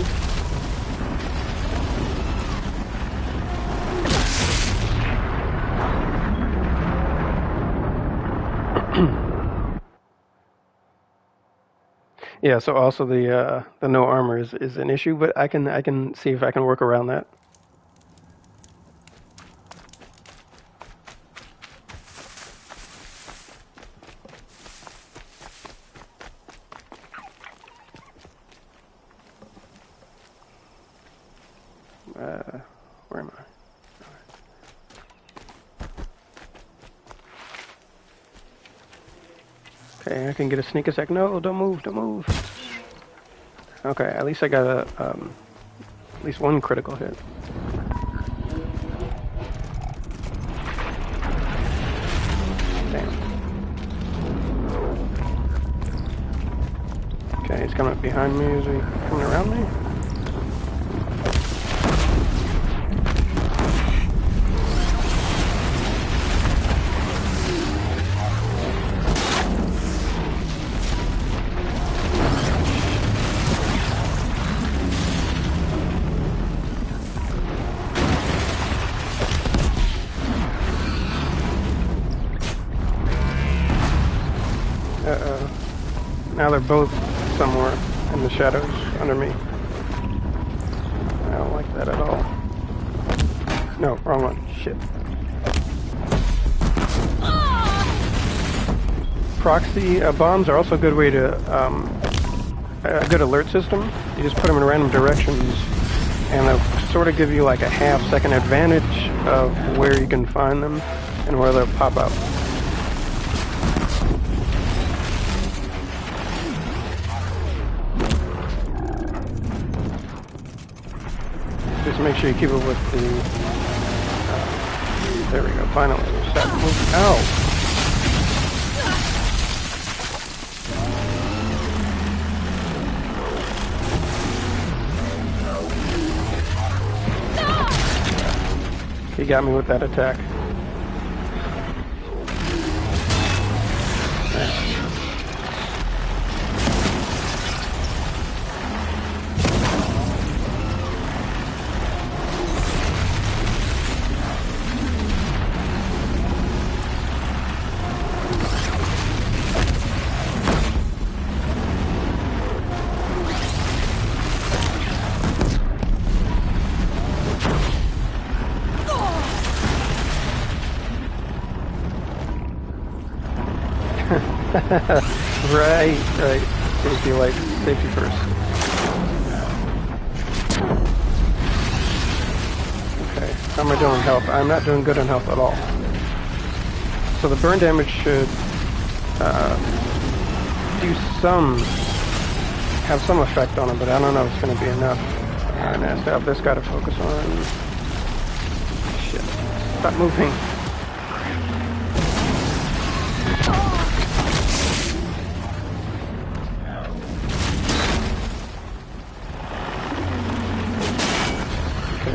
Yeah, so also the no armor is an issue, but I can see if I can work around that. Where am I? Okay, I can get a sneak attack. No, don't move, don't move. Okay, at least I got a at least 1 critical hit. Damn. Okay, he's coming up behind me. Is he coming around me? Now they're both somewhere in the shadows under me. I don't like that at all. No, wrong one. Shit. Proxy bombs are also a good way to, a good alert system. You just put them in random directions and they'll sort of give you like a half-second advantage of where you can find them and where they'll pop up. Just make sure you keep it with the... there we go, finally. Stop moving. Ow! He got me with that attack. Right. Safety light, safety first. Okay, how am I doing on health? I'm not doing good on health at all. So the burn damage should have some effect on it, but I don't know if it's going to be enough. And I still have this guy to focus on. Shit. Stop moving.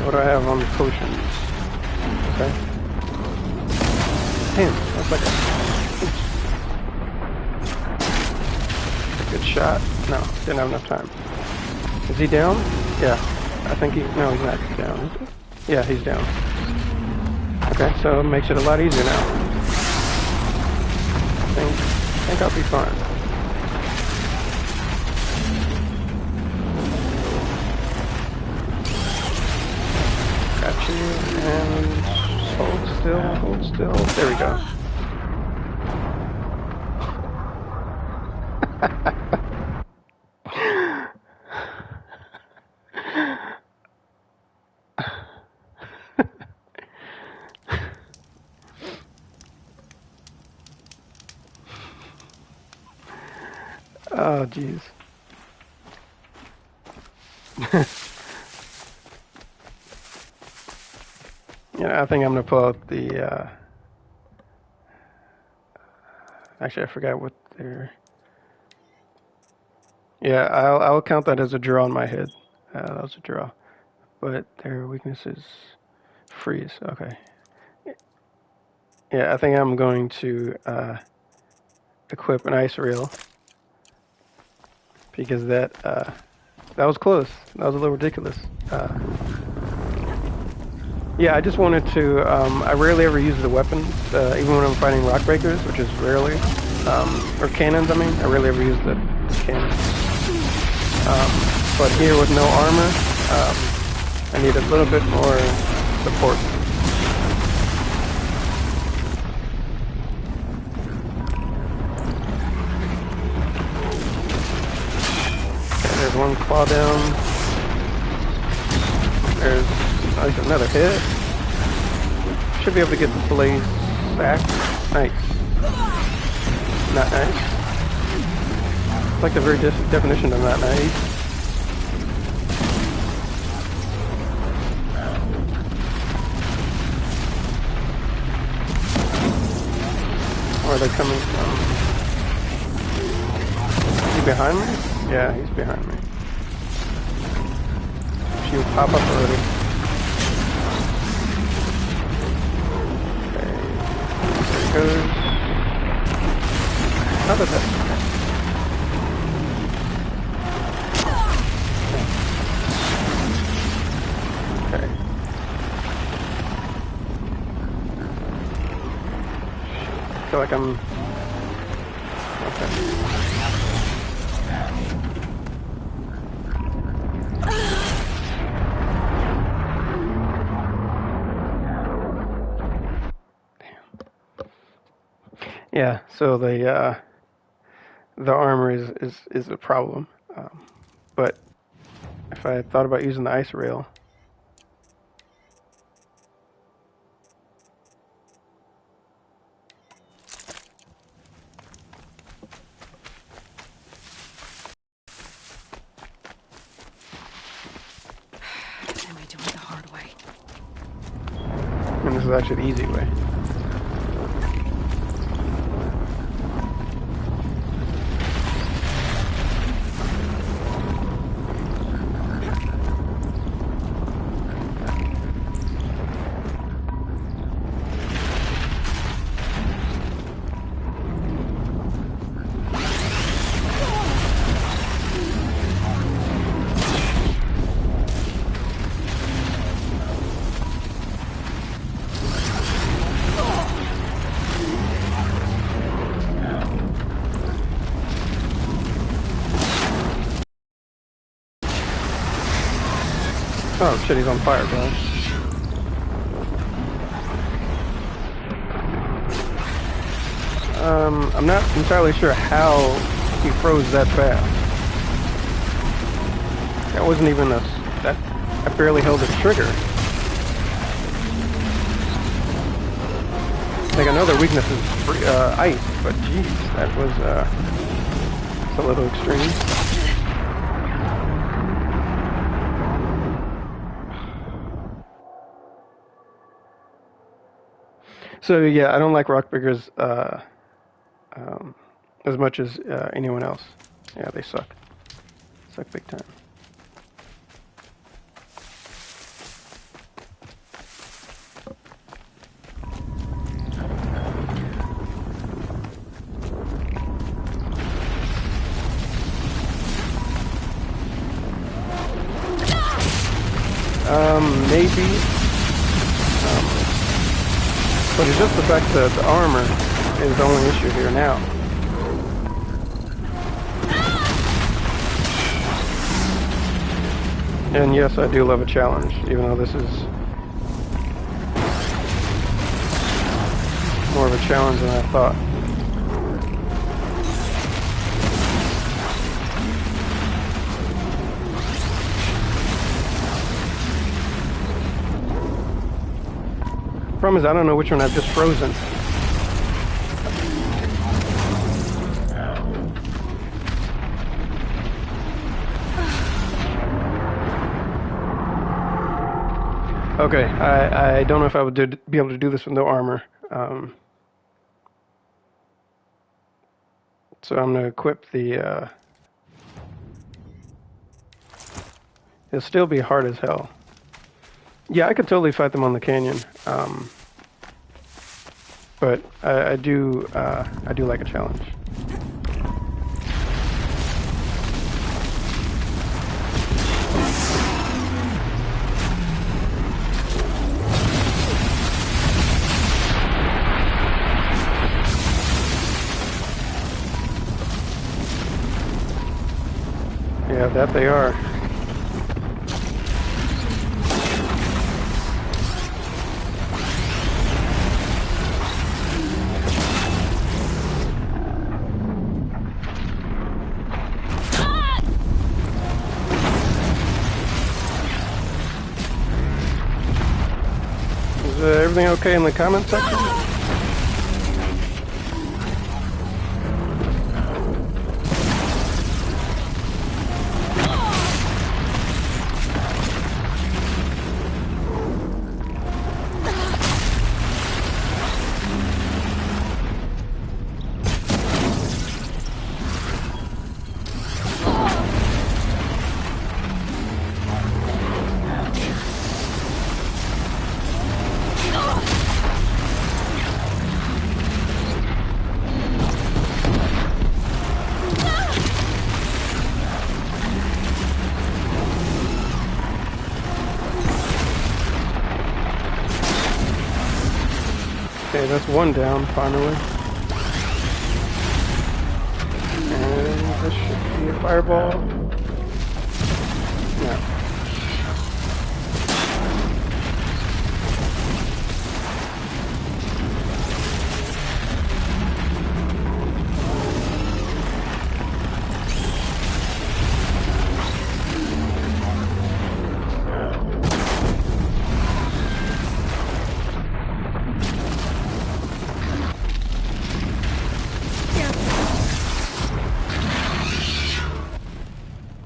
What do I have on the potions? Okay. Damn, that's like a good shot. No, didn't have enough time. Is he down? Yeah. I think no, he's not down, is he? Yeah, he's down. Okay, so it makes it a lot easier now. I think I'll be fine. Got you, and hold still. There we go. Oh, jeez. Yeah, I think I'm gonna pull out the. Actually, I forgot what they're. Yeah, I'll count that as a draw on my head. That was a draw, but their weakness is freeze. Okay. Yeah, I think I'm going to equip an ice reel because that was close. That was a little ridiculous. Yeah, I just wanted to, I rarely ever use the weapons, even when I'm fighting Rockbreakers, which is rarely, or cannons, I mean. I rarely ever use the cannons. But here with no armor, I need a little bit more support. Okay, there's one claw down. There's another hit. Should be able to get the blaze back. Nice. Not nice. It's like the very definition of not nice. Where are they coming from? Is he behind me? Yeah, he's behind me. She would pop up already. Goes. Not that that's okay. I feel like I'm okay. Yeah, so the armor is a problem, but if I thought about using the ice rail, Am I doing it the hard way? and this is actually the easy way. Oh shit, he's on fire, bro. I'm not entirely sure how he froze that fast. That wasn't even I barely held the trigger. Like, I know their weakness is ice, but geez, that was it's a little extreme. So yeah, I don't like Rockbreakers as much as anyone else. Yeah, they suck. Suck big time. Maybe. But it's just the fact that the armor is the only issue here now. And yes, I do love a challenge, even though this is more of a challenge than I thought. Problem is, I don't know which one I've just frozen. Okay, I don't know if I would be able to do this with no armor. So I'm going to equip the... it'll still be hard as hell. Yeah, I could totally fight them on the canyon. But I do like a challenge. Yeah, that they are. Is everything okay in the comment section? Okay, that's one down, finally. And this should be a fireball. No.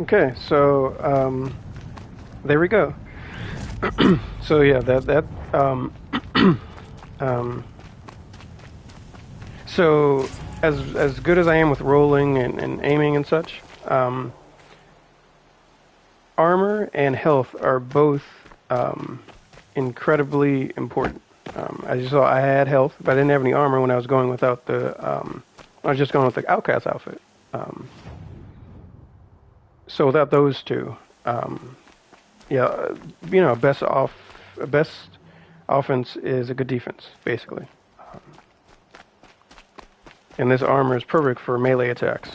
Okay, so there we go. So yeah, so as good as I am with rolling and aiming and such, armor and health are both incredibly important. As you saw, I had health, but I didn't have any armor when I was going without the. I was just going with the outcast outfit. So without those two, yeah, you know, best offense is a good defense, basically. And this armor is perfect for melee attacks,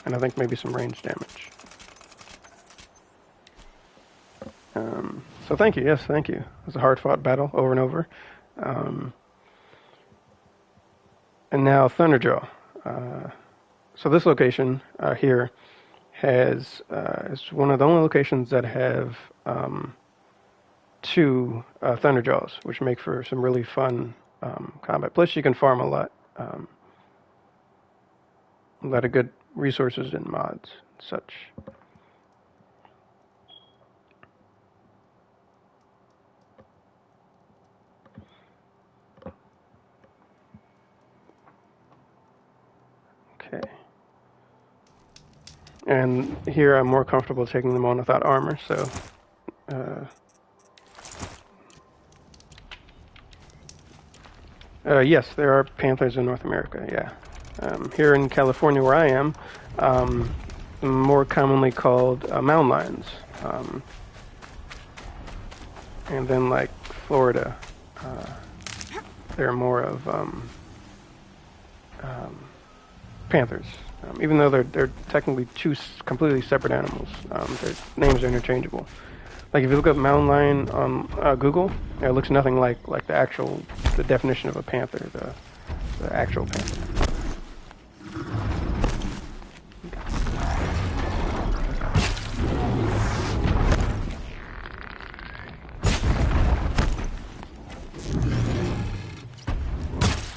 and I think maybe some range damage. So thank you, yes, thank you. It was a hard-fought battle over and over. And now Thunderjaw. So this location here has is one of the only locations that have two Thunderjaws, which make for some really fun combat. Plus, you can farm a lot of good resources and mods and such. Okay. And here I'm more comfortable taking them on without armor, so yes, there are panthers in North America, yeah. Here in California where I am, more commonly called mountain lions. And then like Florida, they're more of panthers. Even though they're technically two completely separate animals, their names are interchangeable. Like if you look up mountain lion on Google, it looks nothing like the definition of a panther, the actual panther.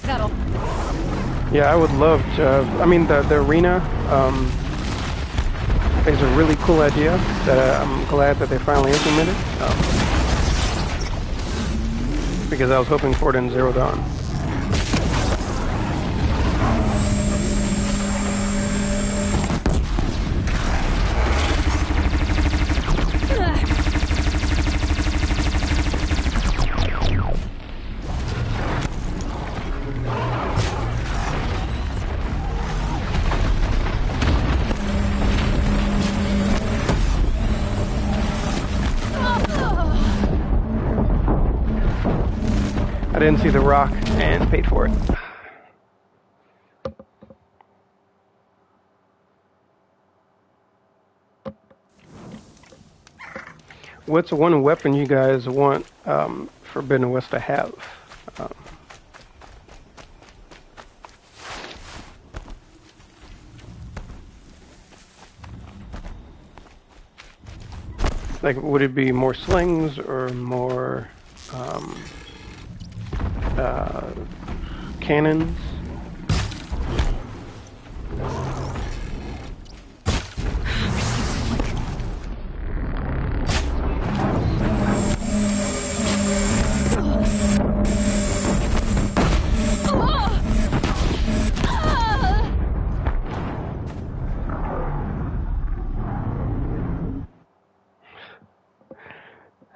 Settle. Yeah, I would love to. I mean, the arena is a really cool idea that I'm glad that they finally implemented. Because I was hoping for it in Zero Dawn. I didn't see the rock and paid for it. What's one weapon you guys want Forbidden West to have? Like, would it be more slings or more cannons?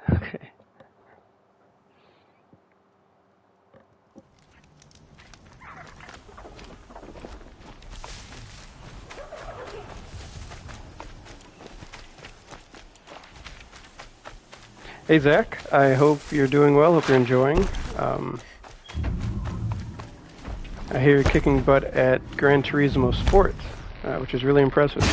Okay. Hey Zach, I hope you're doing well, hope you're enjoying. I hear you're kicking butt at Gran Turismo Sport, which is really impressive.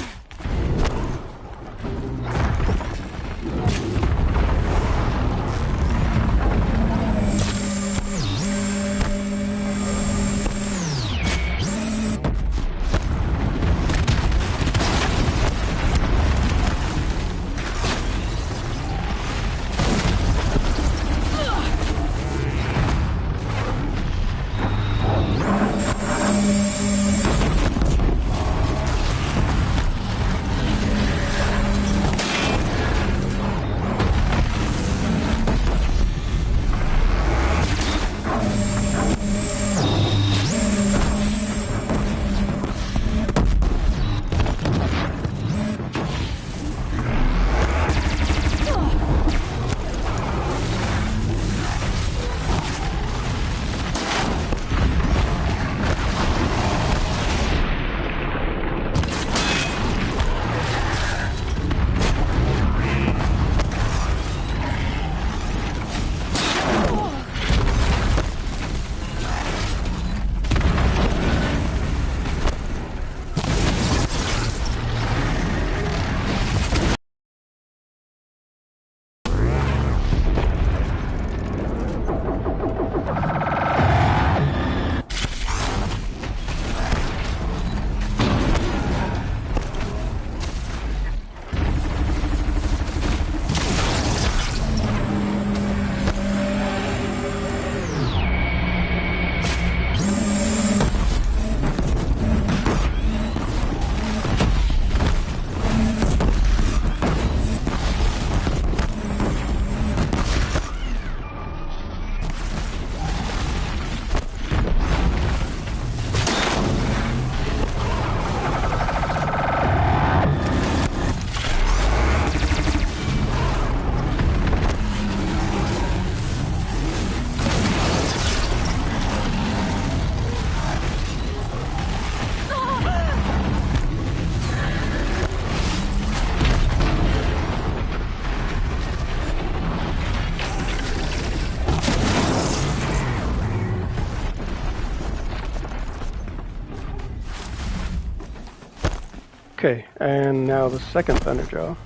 Okay, and now the second Thunderjaw.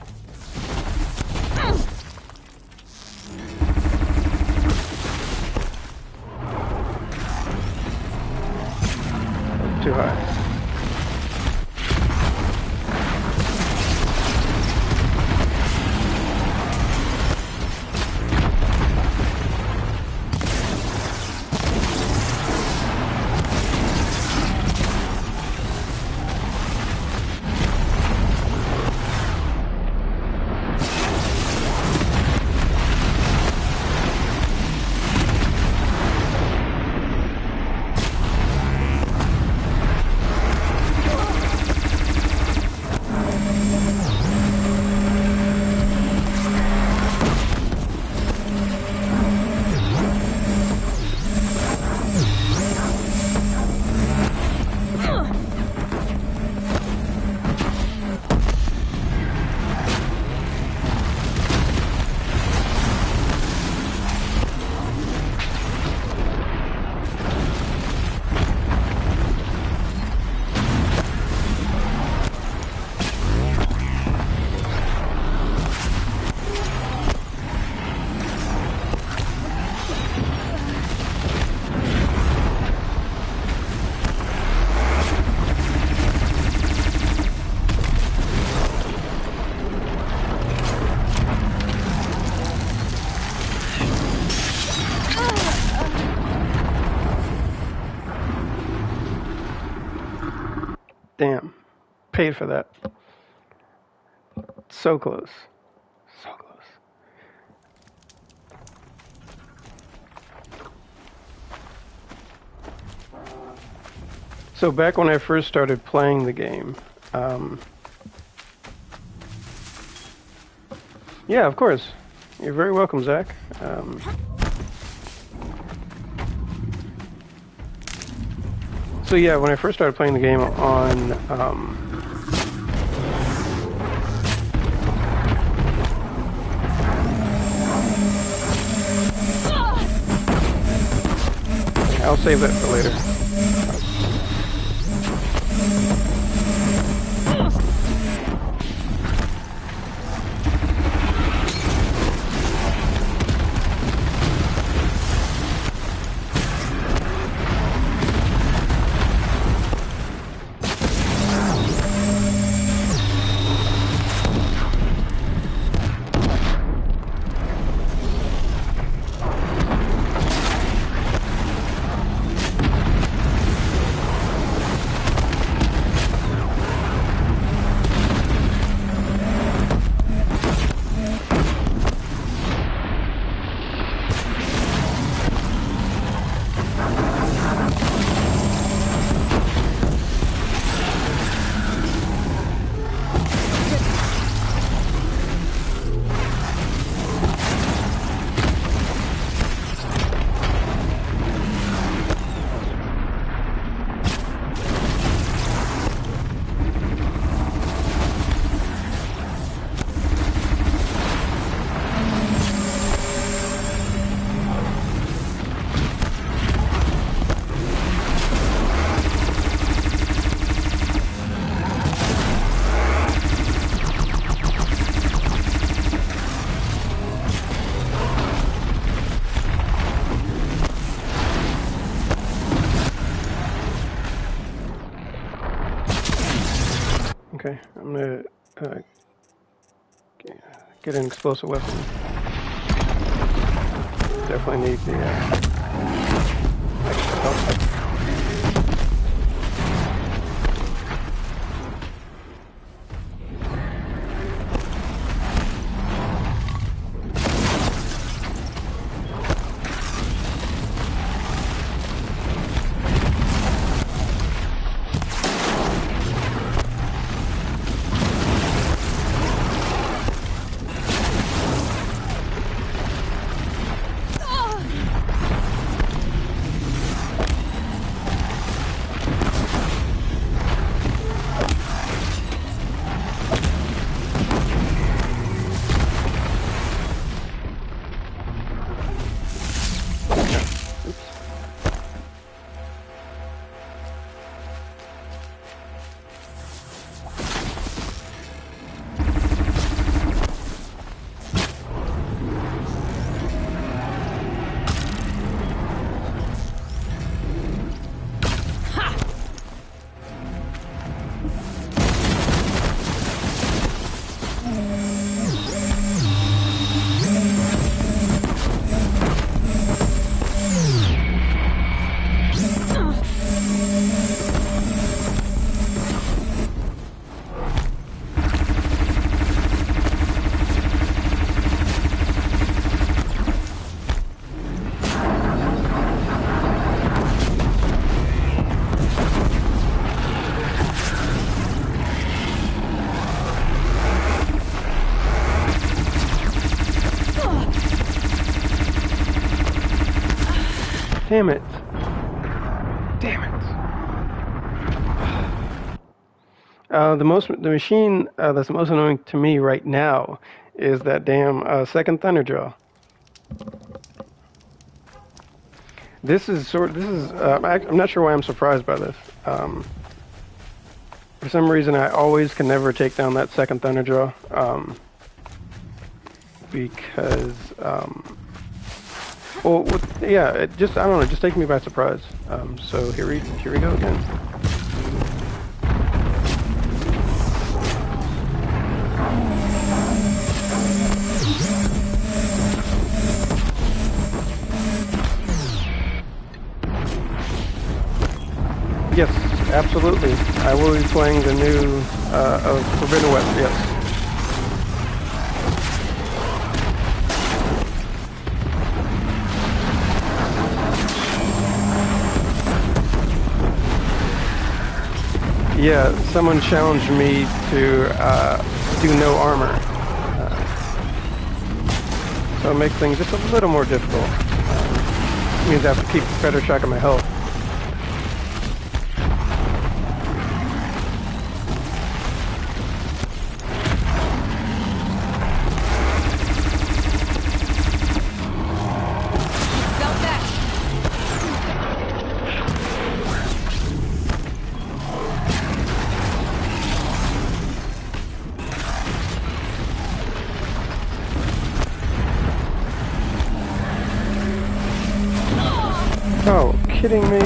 Too high. Damn. Paid for that. So close. So close. So back when I first started playing the game, yeah, of course. You're very welcome, Zach. So yeah, when I first started playing the game on I'll save that for later. Okay, I'm gonna get an explosive weapon. Definitely need the extra help. Damn it. Damn it. The machine that's most annoying to me right now is that damn second Thunderjaw. I'm not sure why I'm surprised by this. For some reason, I always can never take down that second Thunderjaw. Because, yeah, I don't know, it just takes me by surprise. So here we go again. Yes, absolutely. I will be playing the new of Forbidden West, yes. Yeah, someone challenged me to do no armor. So it makes things just a little more difficult. It means I have to keep better track of my health. Oh, kidding me?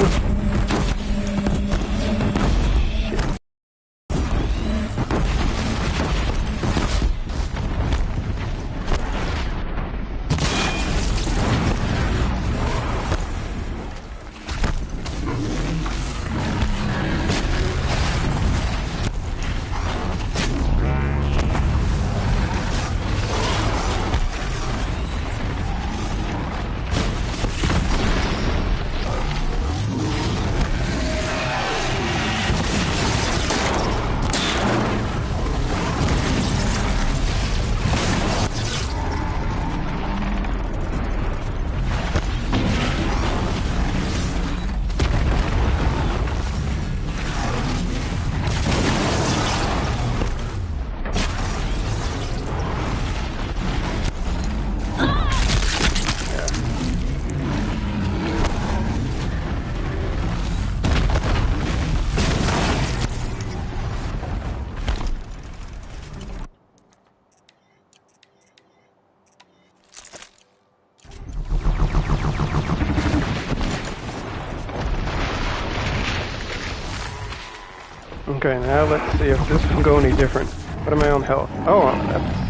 Okay, now let's see if this will go any different. What am I on health? Oh, that's...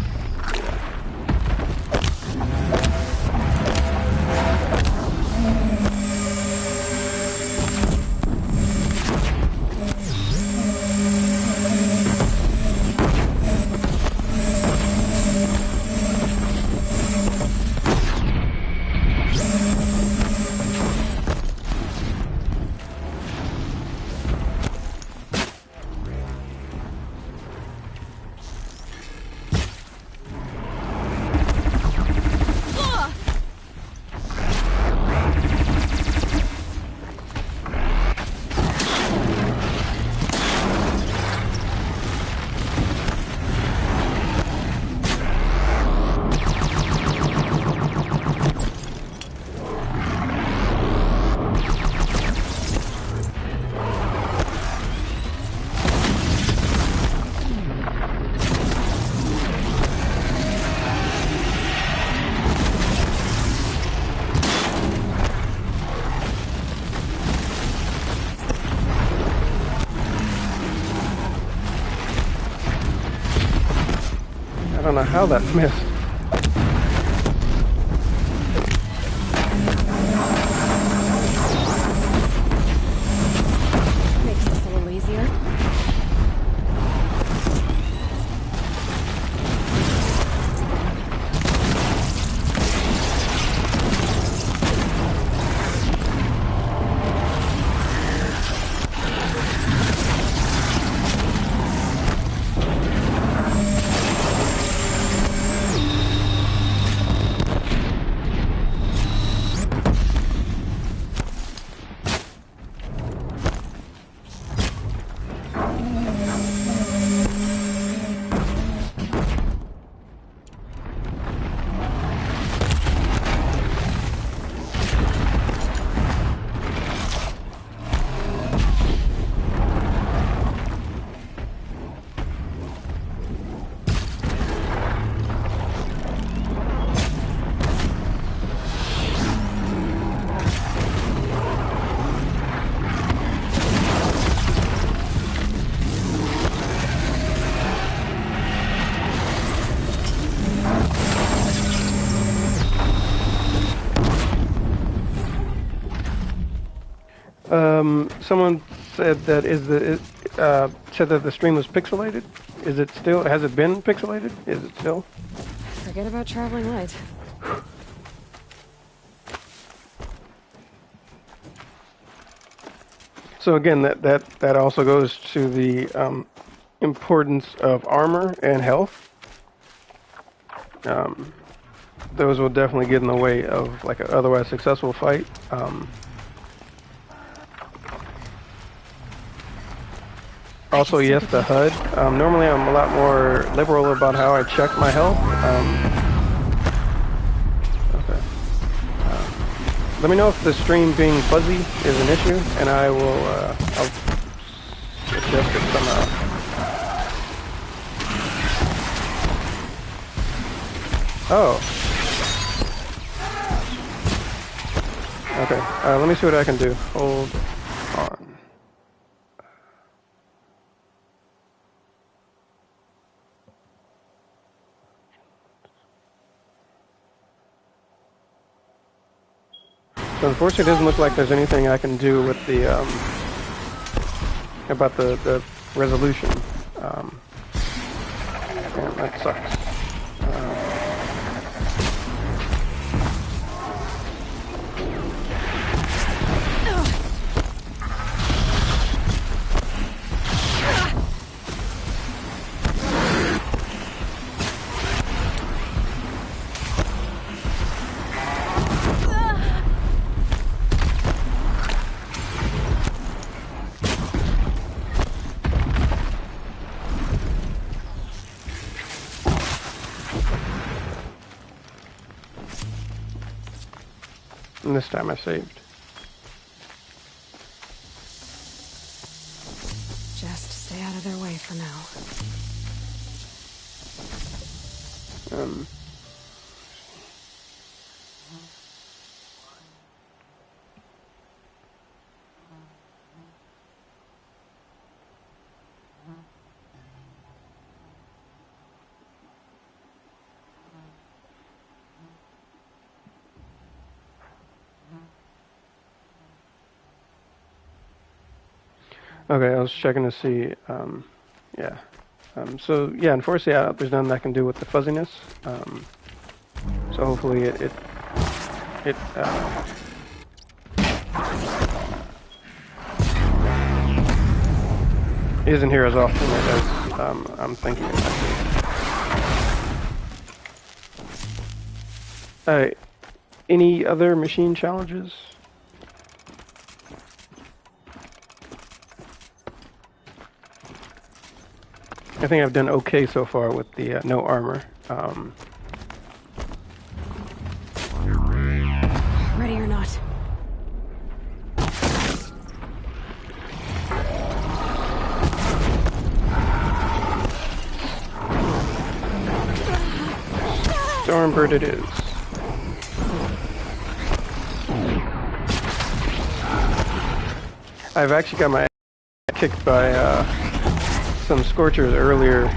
I don't know how that missed. Makes this a little easier. Someone said that said that the stream was pixelated. Is it still? Has it been pixelated? Is it still? Forget about traveling light. So again, that also goes to the importance of armor and health. Those will definitely get in the way of like an otherwise successful fight. Also, yes, the HUD. Normally, I'm a lot more liberal about how I check my health. Okay. Let me know if the stream being fuzzy is an issue, and I will I'll adjust it somehow. Oh. Okay. Let me see what I can do. Hold on. So unfortunately, it doesn't look like there's anything I can do with the about the resolution. And that sucks. And this time I saved. Just stay out of their way for now. Okay, I was checking to see, yeah. So, yeah, unfortunately, there's nothing I can do with the fuzziness. So hopefully it isn't here as often as I'm thinking it might be. Any other machine challenges? I think I've done okay so far with the no armor. Ready or not. Stormbird it is. I've actually got my ass kicked by some Scorchers earlier.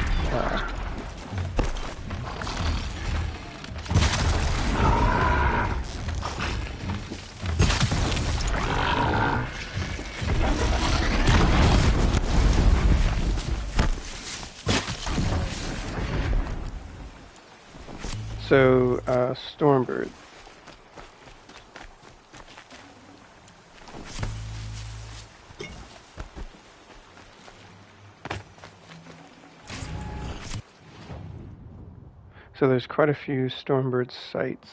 So, Stormbird. So there's quite a few Stormbird sites.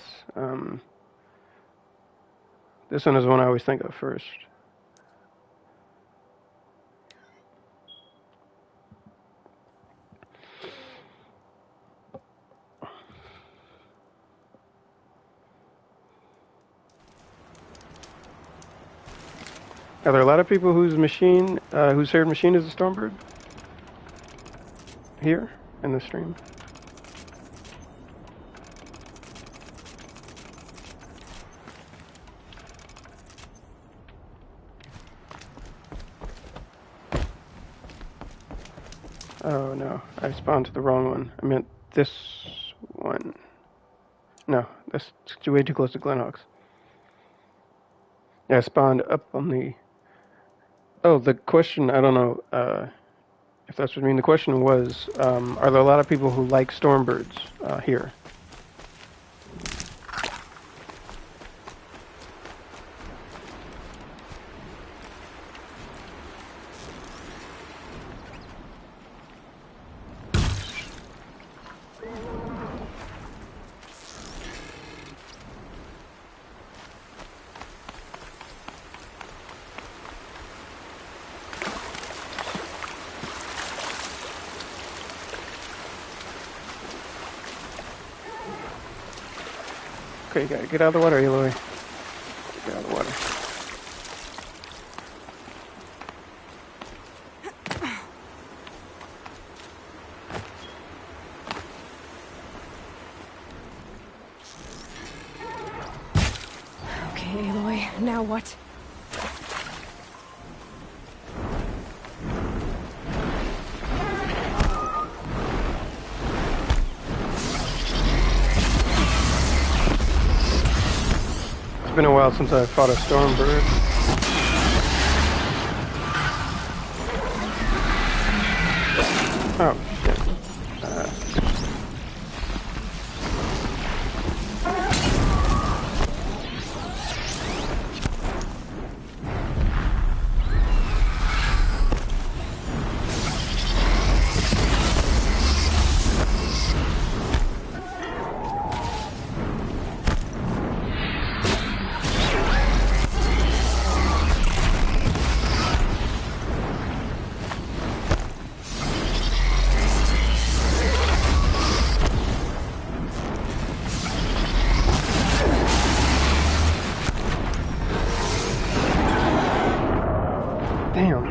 This one is the one I always think of first. Are there a lot of people whose shared machine is a Stormbird? Here in the stream? Oh no, I spawned to the wrong one. I meant this one. No, that's way too close to Glenhawks. Yeah, I spawned up on the Oh, the question, I don't know if that's what you mean. The question was, are there a lot of people who like Stormbirds here? Okay, you gotta get out of the water, Aloy. Get out of the water. Okay, Aloy, now what? It's been a while since I fought a Stormbird. Oh, shit. Damn.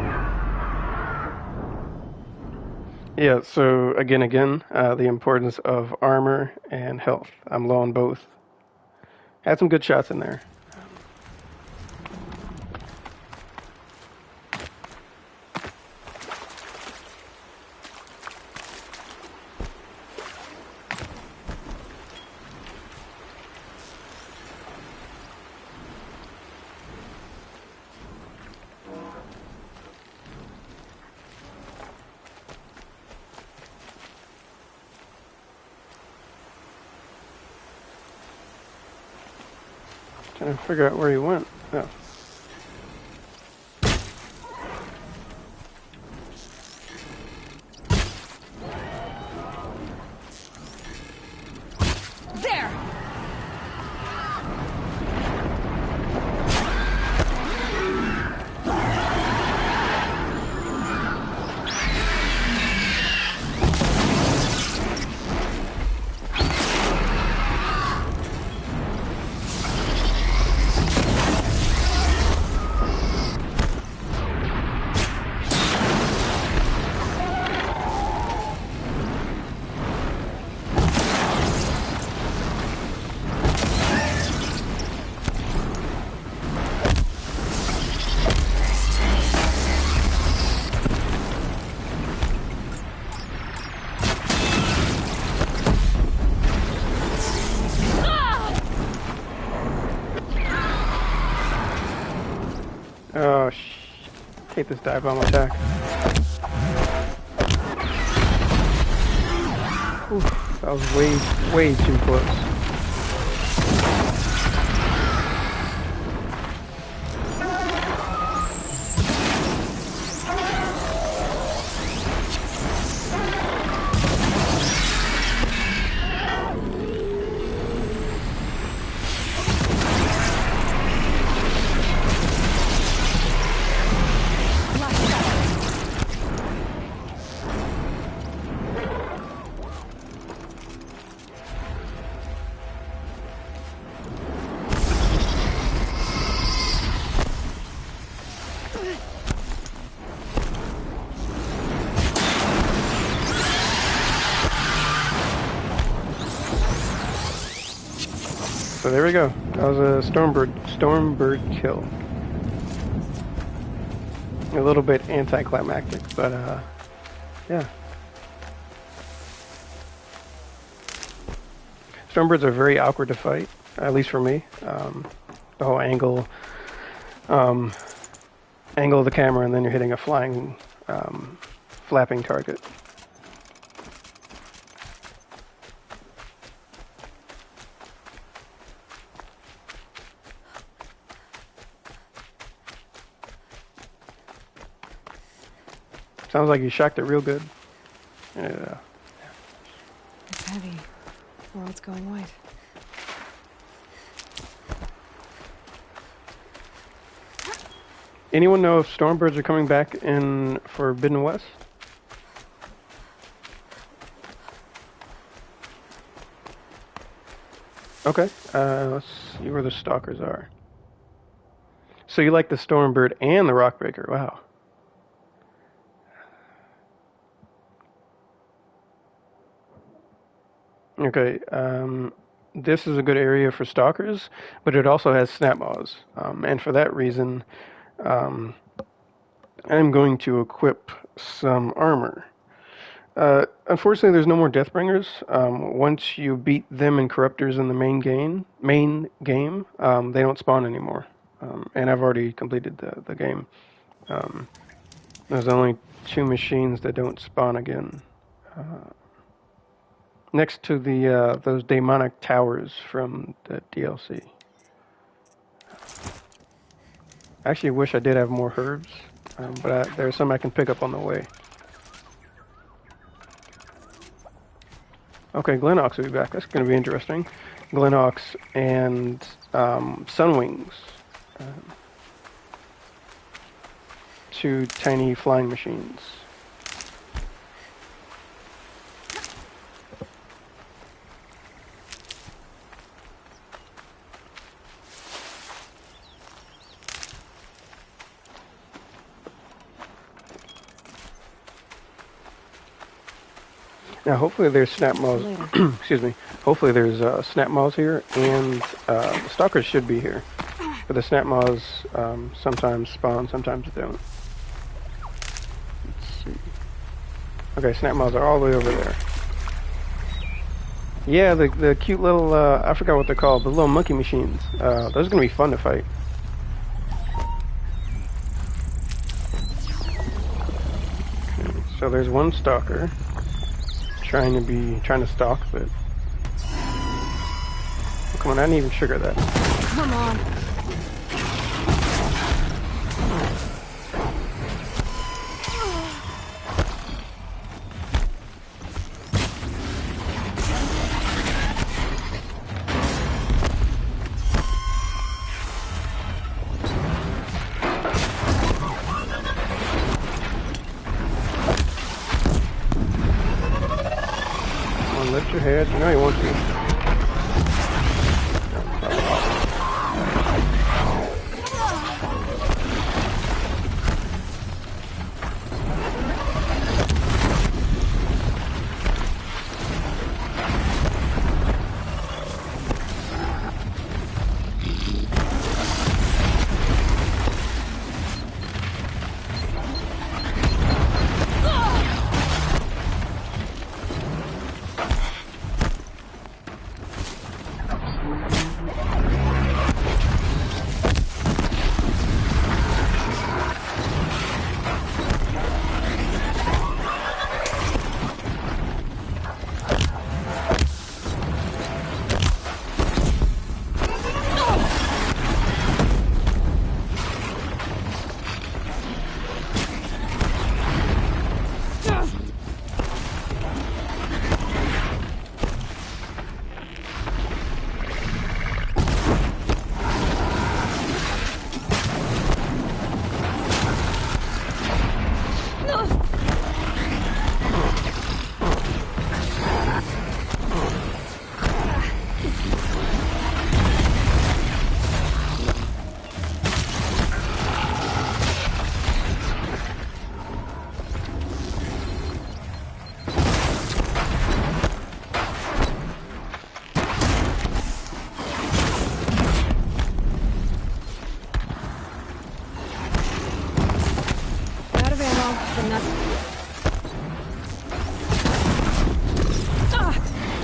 Yeah, so again, the importance of armor and health. I'm low on both. Had some good shots in there. Trying to figure out where he went. Oh. There! Oh, hate this dive bomb attack. Oof, that was way too close. So there we go. That was a Stormbird kill. A little bit anticlimactic, but yeah. Stormbirds are very awkward to fight, at least for me. The whole angle, angle of the camera, and then you're hitting a flying, flapping target. Sounds like you shocked it real good. Yeah. It's heavy. World's going white. Anyone know if Stormbirds are coming back in Forbidden West? Okay, let's see where the Stalkers are. So you like the Stormbird and the Rockbreaker, wow. Okay, this is a good area for Stalkers, but it also has Snapmaws. And for that reason, I'm going to equip some armor. Unfortunately, there's no more Deathbringers. Once you beat them and Corruptors in the main game, they don't spawn anymore. And I've already completed the game. There's only 2 machines that don't spawn again. Next to the those demonic towers from the DLC. I actually wish I did have more herbs, but there's some I can pick up on the way. Okay, Glenox will be back. That's going to be interesting. Glenox and Sunwings. 2 tiny flying machines. Now, hopefully there's Snapmaws. Excuse me. Hopefully there's Snapmaws here, and the Stalkers should be here. But the Snapmaws sometimes spawn, sometimes don't. Let's see. Okay, Snapmaws are all the way over there. Yeah, the cute little, I forgot what they're called, the little monkey machines. Those are going to be fun to fight. Okay, so there's one Stalker. Trying to stalk, but oh, come on, I didn't even trigger that. Come on. Lift your head. You know you want to.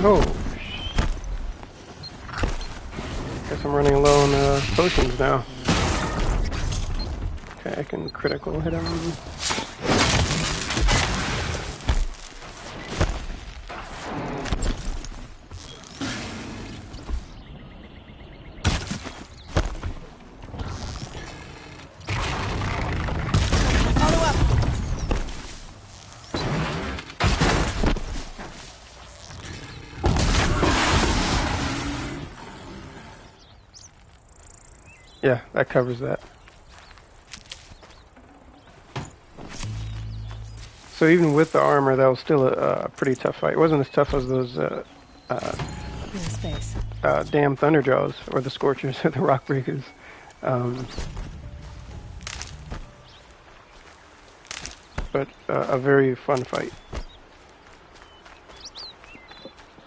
Oh. Guess I'm running low on potions now. Okay, I can critical hit him. Yeah, that covers that. So even with the armor, that was still a pretty tough fight. It wasn't as tough as those Space. damn Thunderjaws or the Scorchers or the Rockbreakers. But a very fun fight.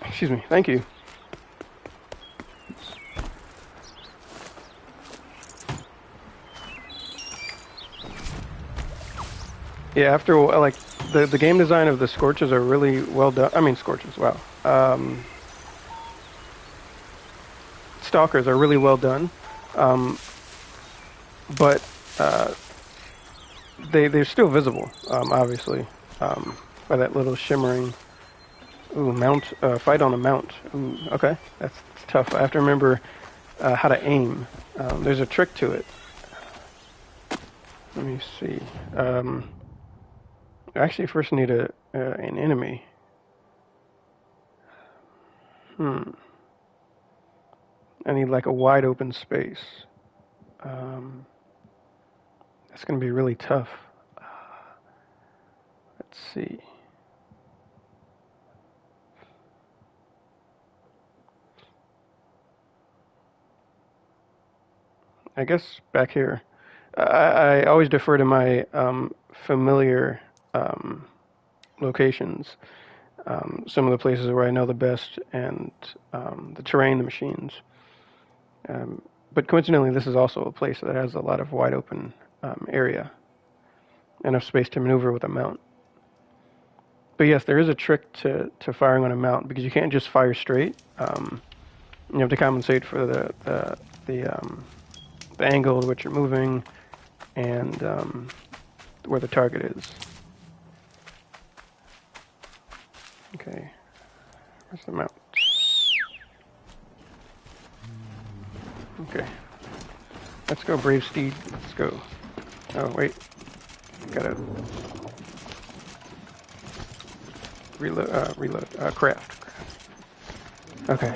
Excuse me. Thank you. Yeah, after like the game design of the Scorchers are really well done. I mean Scorchers, wow. Stalkers are really well done, but they're still visible, obviously, by that little shimmering. Ooh, mount fight on a mount. Ooh, okay, that's tough. I have to remember how to aim. There's a trick to it. Let me see. I actually first need an enemy. I need like a wide open space. That's going to be really tough. Let's see. I guess back here. I always defer to my familiar locations. Some of the places where I know the best, and the terrain, the machines. But coincidentally, this is also a place that has a lot of wide open area. Enough space to maneuver with a mount. But yes, there is a trick to firing on a mount, because you can't just fire straight. You have to compensate for the angle at which you're moving, and where the target is. Okay, where's the mount? Okay, let's go, brave steed. Let's go. Oh wait, gotta reload. Craft. Okay,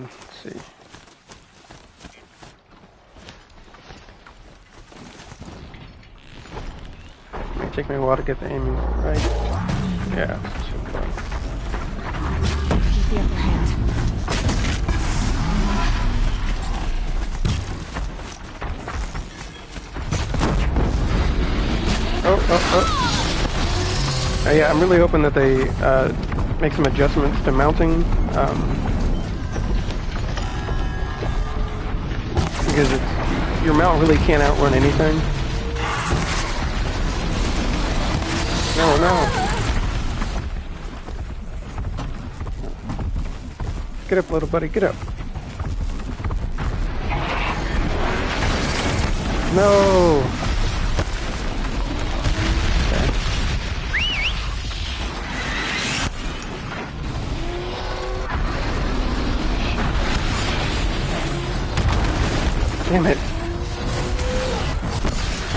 let's see. It may take me a while to get the aiming right. Yeah. Keep the upper hand. Yeah, I'm really hoping that they make some adjustments to mounting, because your mount really can't outrun anything. No. Get up, little buddy, get up. No! Okay. Damn it.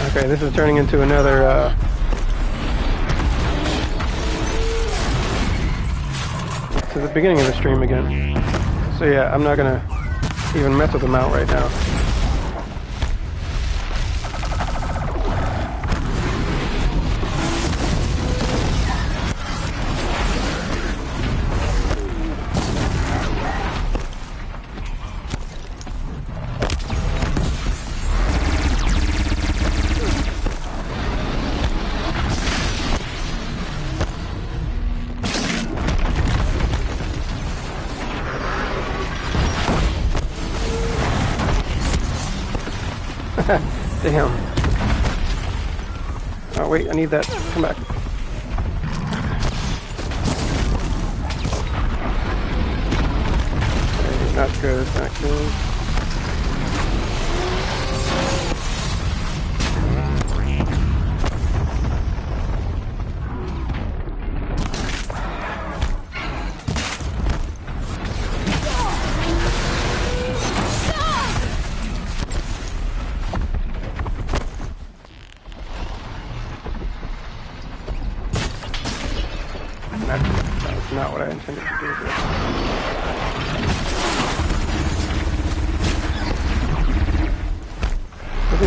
Okay, this is turning into another, to the beginning of the stream again. So yeah, I'm not gonna even mess with the mount right now. Damn. Oh wait, I need that. Come back. Okay, not good, not good.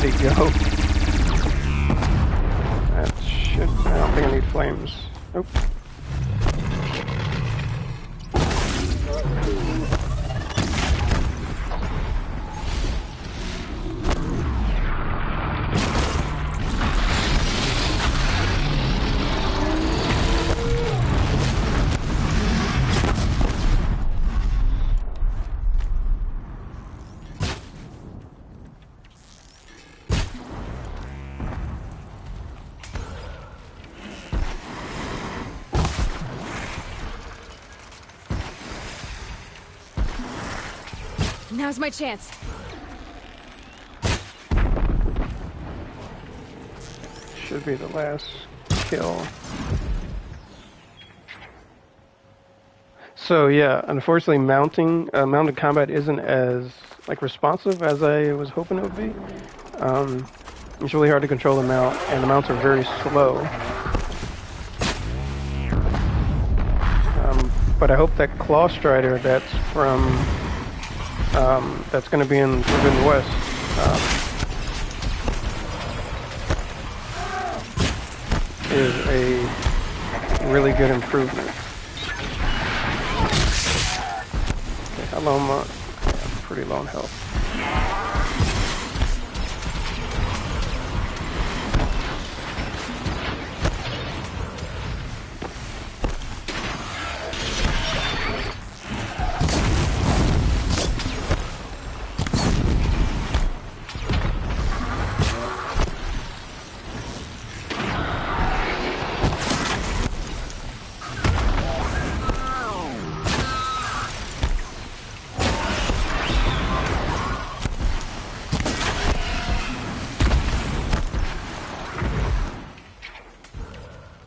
Where'd he go? That should... I don't think I need flames. Nope. Now's my chance. Should be the last kill. So yeah, unfortunately, mounted combat isn't as responsive as I was hoping it would be. It's really hard to control the mount, and the mounts are very slow. But I hope that Claw Strider that's from that's going to be in Forbidden West. Is a really good improvement. Okay, how low am I? Okay, I'm pretty low on health.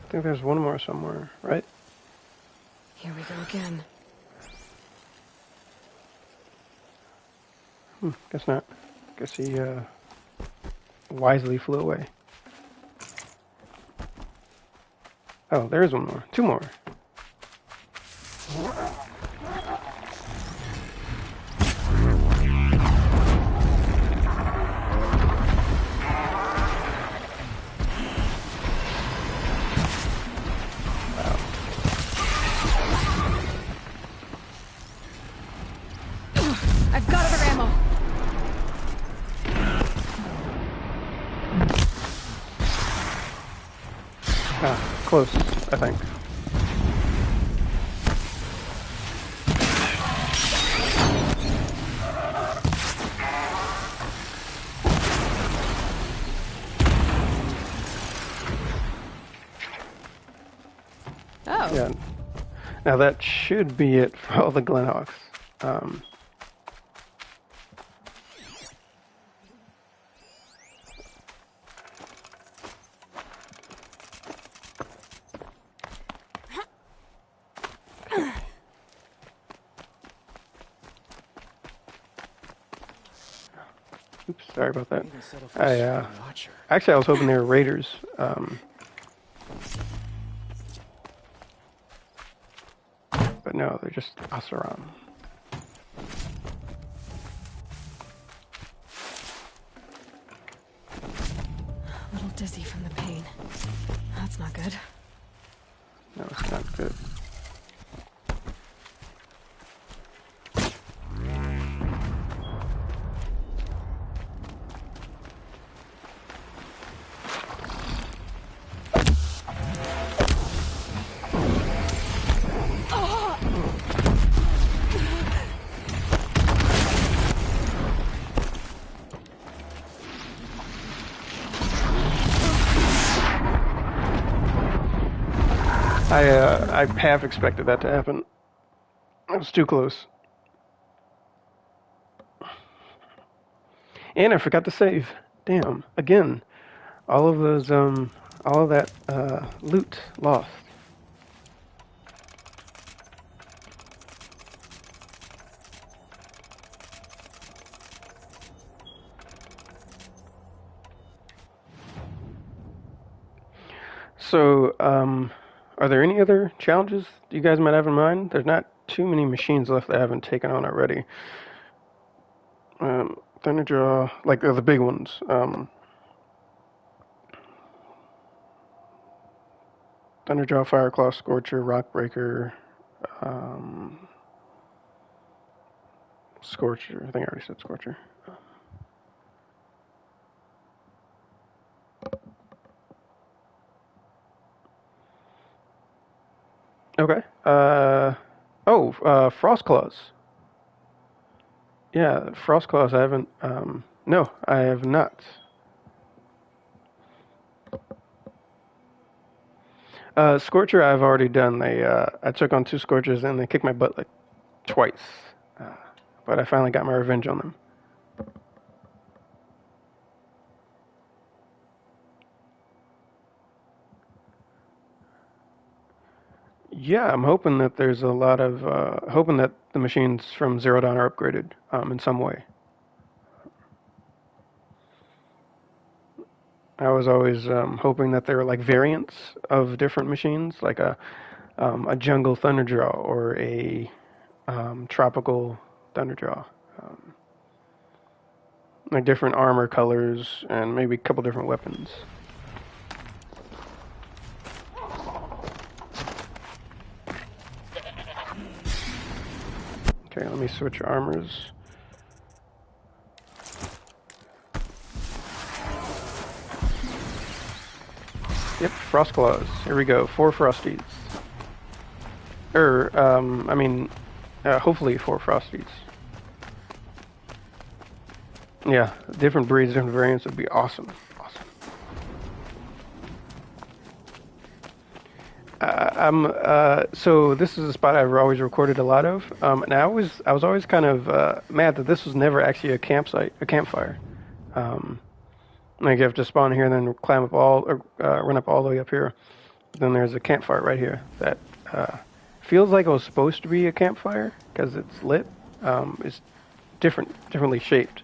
I think there's one more somewhere, right? Here we go again. Guess not. Guess he wisely flew away. Oh, there's one more. Two more. I've got other ammo. Close, I think. Oh. Yeah. Now that should be it for all the Glenhawks. Oops, sorry about that. Actually, I was hoping they were raiders. But no, they're just Asuran. A little dizzy from the pain. That's not good. No, it's not good. I half expected that to happen. It was too close. And I forgot to save. Damn. Again. All of those, all of that, loot lost. So, are there any other challenges you guys might have in mind? There's not too many machines left that I haven't taken on already. Thunderjaw, like the big ones. Thunderjaw, Fireclaw, Scorcher, Rockbreaker, Scorcher. I think I already said Scorcher. Okay. Frostclaws. Yeah, Frostclaws. I haven't. No, I have not. Scorcher, I've already done. I took on 2 Scorchers and they kicked my butt like twice. But I finally got my revenge on them. Yeah, I'm hoping that there's a lot of hoping that the machines from Zero Dawn are upgraded in some way. I was always hoping that there were like variants of different machines, like a jungle Thunderjaw or a tropical Thunderjaw, like different armor colors and maybe a couple different weapons. Okay, let me switch armors. Yep, Frostclaws. Here we go. 4 Frosties. Hopefully 4 Frosties. Yeah, different breeds, different variants would be awesome. So this is a spot I've always recorded a lot of, and I was always kind of mad that this was never actually a campfire. Like you have to spawn here and then climb up run up all the way up here. Then there's a campfire right here that feels like it was supposed to be a campfire because it's lit. It's differently shaped.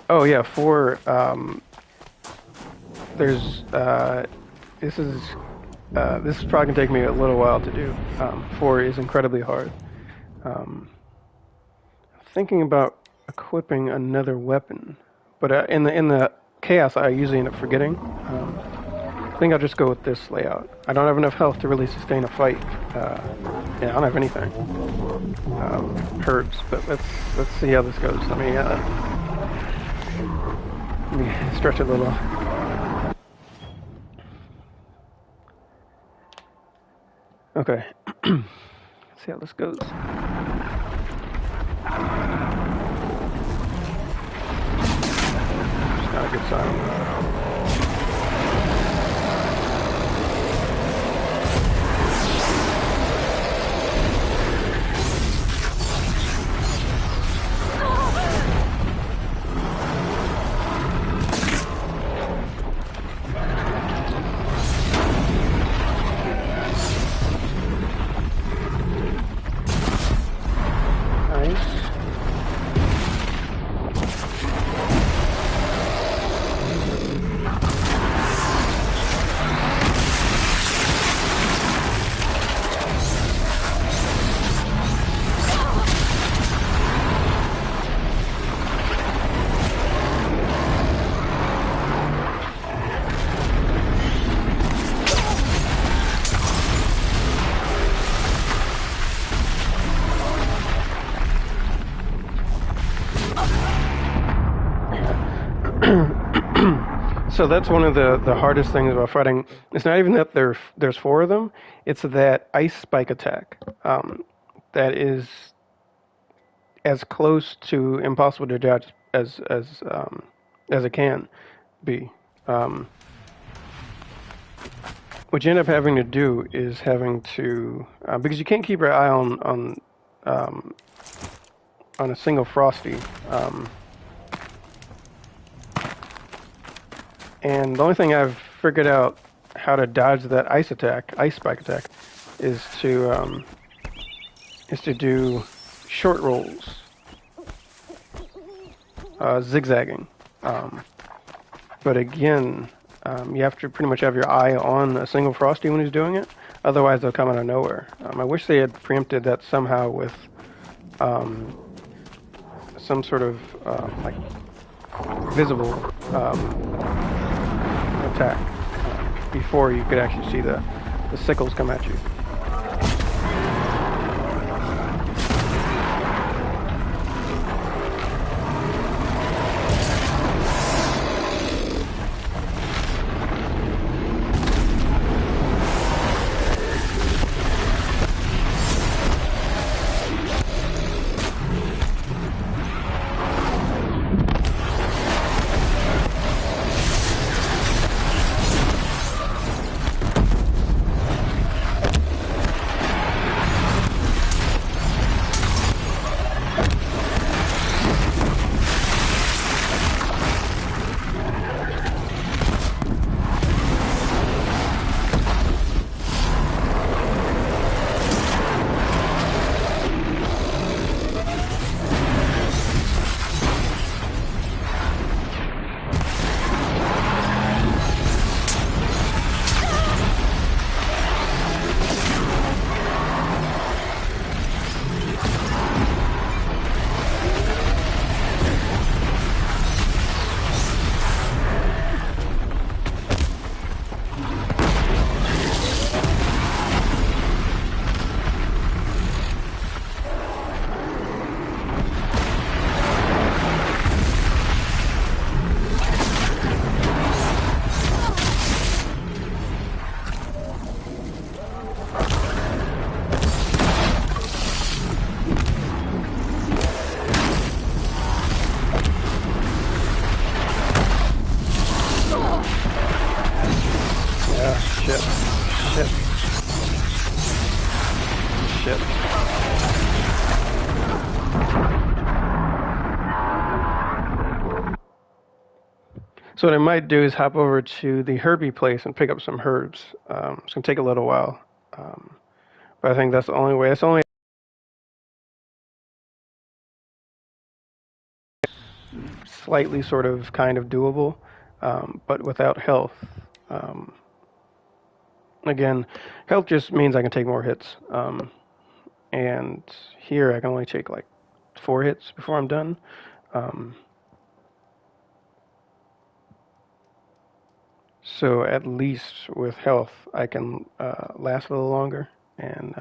Oh yeah, 4. There's this is probably gonna take me a little while to do. 4 is incredibly hard. Thinking about equipping another weapon, but in the chaos I usually end up forgetting. I think I'll just go with this layout. I don't have enough health to really sustain a fight. Yeah, I don't have anything. Herbs, but let's see how this goes. Let me stretch it a little. Okay, let's see how this goes. It's not a good sign. So that's one of the hardest things about fighting. It's not even that there's 4 of them. It's that ice spike attack that is as close to impossible to dodge as it can be. What you end up having to do is having to because you can't keep your eye on a single Frosty. And the only thing I've figured out how to dodge that ice spike attack, is to do short rolls, zigzagging. But again, you have to pretty much have your eye on a single Frosty when he's doing it. Otherwise, they'll come out of nowhere. I wish they had preempted that somehow with some sort of like visible attack before you could actually see the sickles come at you. So what I might do is hop over to the Herbie place and pick up some herbs. It's going to take a little while. But I think that's the only way. It's only slightly sort of kind of doable, but without health. Again, health just means I can take more hits. And here I can only take like 4 hits before I'm done. So at least with health, I can last a little longer and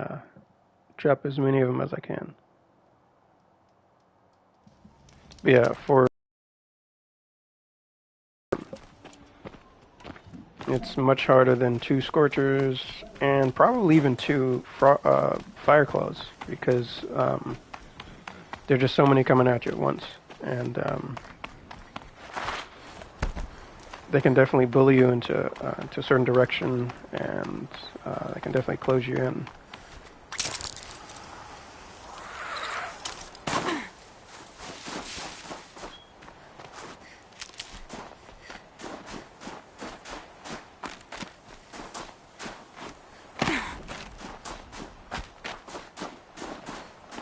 drop as many of them as I can. But yeah, it's much harder than 2 Scorchers and probably even 2 Fireclaws because there are just so many coming at you at once. And they can definitely bully you into a certain direction, and they can definitely close you in.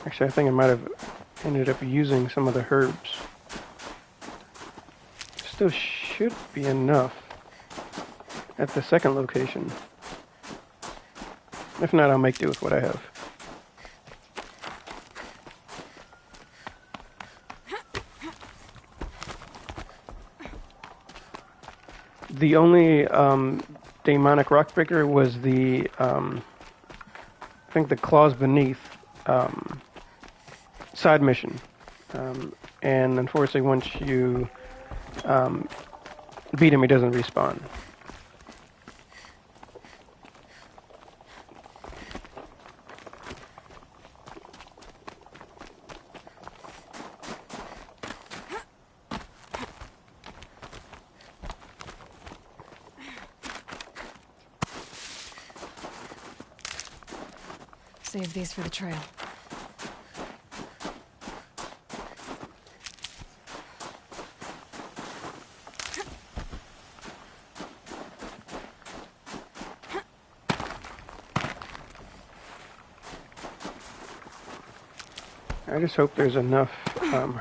Actually, I think I might have ended up using some of the herbs. Still should be enough at the second location. If not, I'll make do with what I have. The only demonic Rockbreaker was the, I think the Claws Beneath side mission. And unfortunately, once you beat him, he doesn't respawn. Save these for the trail. I just hope there's enough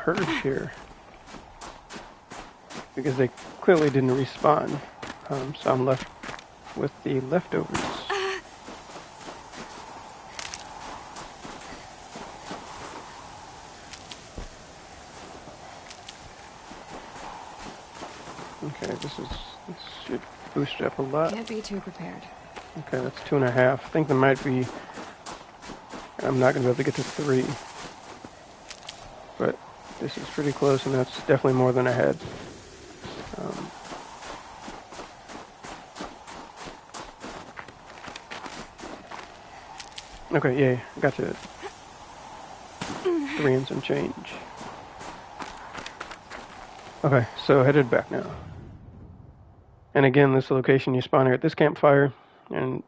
herbs here, because they clearly didn't respawn, so I'm left with the leftovers. Okay, this should boost you up a lot. Can't be too prepared. Okay, that's 2.5. I think there might be... I'm not going to be able to get to 3. But this is pretty close, and that's definitely more than ahead. Okay, yay. Got to 3 and some change. Okay, so headed back now. And again, this location, you spawn here at this campfire and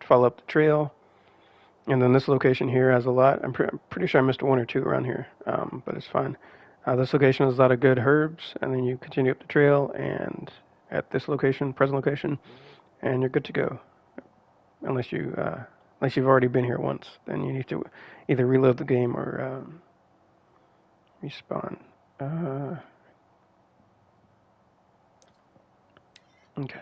follow up the trail. And then this location here has a lot. I'm pretty sure I missed 1 or 2 around here, but it's fine. This location has a lot of good herbs, and then you continue up the trail and at this location, present location, and you're good to go. Unless you've already been here once, then you need to either reload the game or respawn. Okay.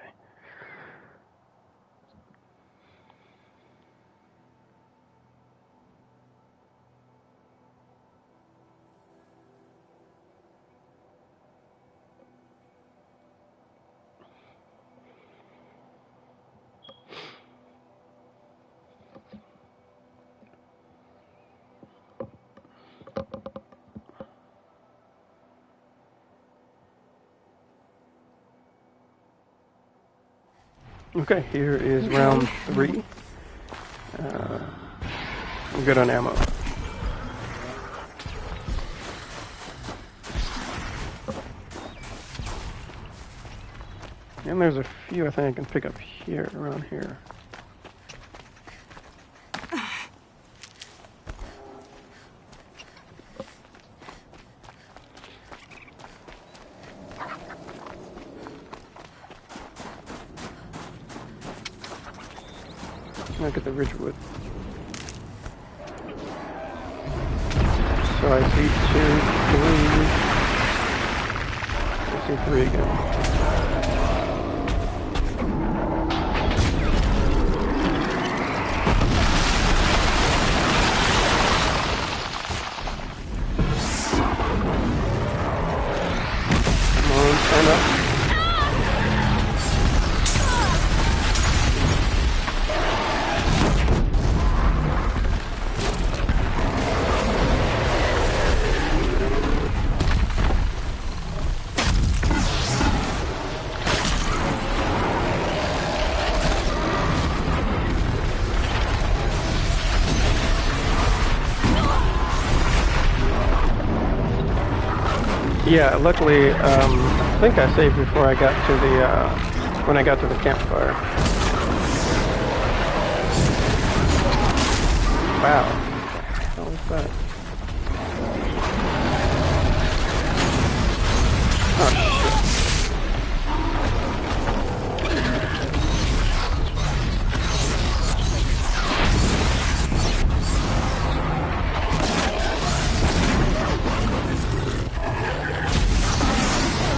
Okay, here is round 3. I'm good on ammo. And there's a few I think I can pick up here, around here. Look at the Ridgewood. So I see 2, 3. I see 3 again. Come on, stand up. Yeah, luckily, I think I saved before I got to the, when I got to the campfire. Wow. What was that? Oh, shit.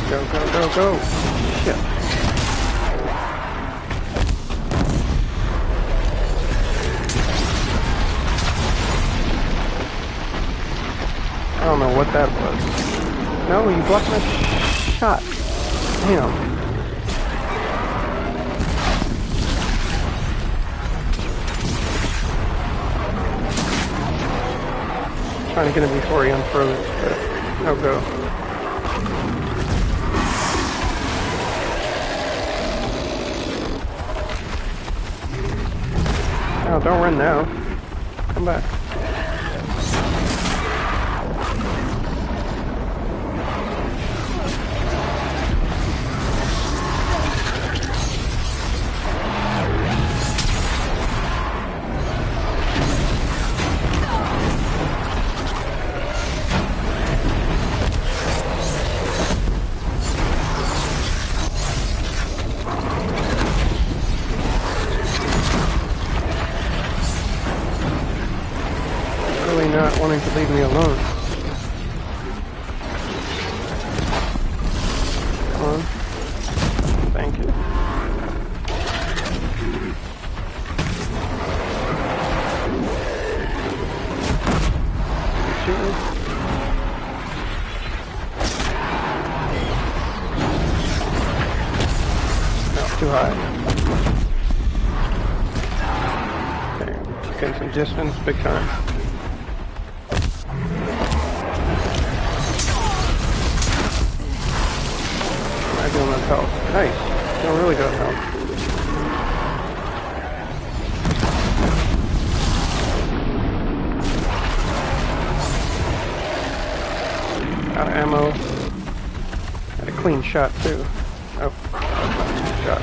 Go, go, go, go! Shit. I don't know what that was. No, you blocked my shot. Damn. Trying to get him before he unfroze, but no go. Oh, don't run now. Come back. Not wanting to leave me alone. Come on. Thank you. Shoot me. too high. Okay, getting some distance, big time. I do enough health. Nice. Doing really good health. Out of ammo. Had a clean shot too. Oh, shot.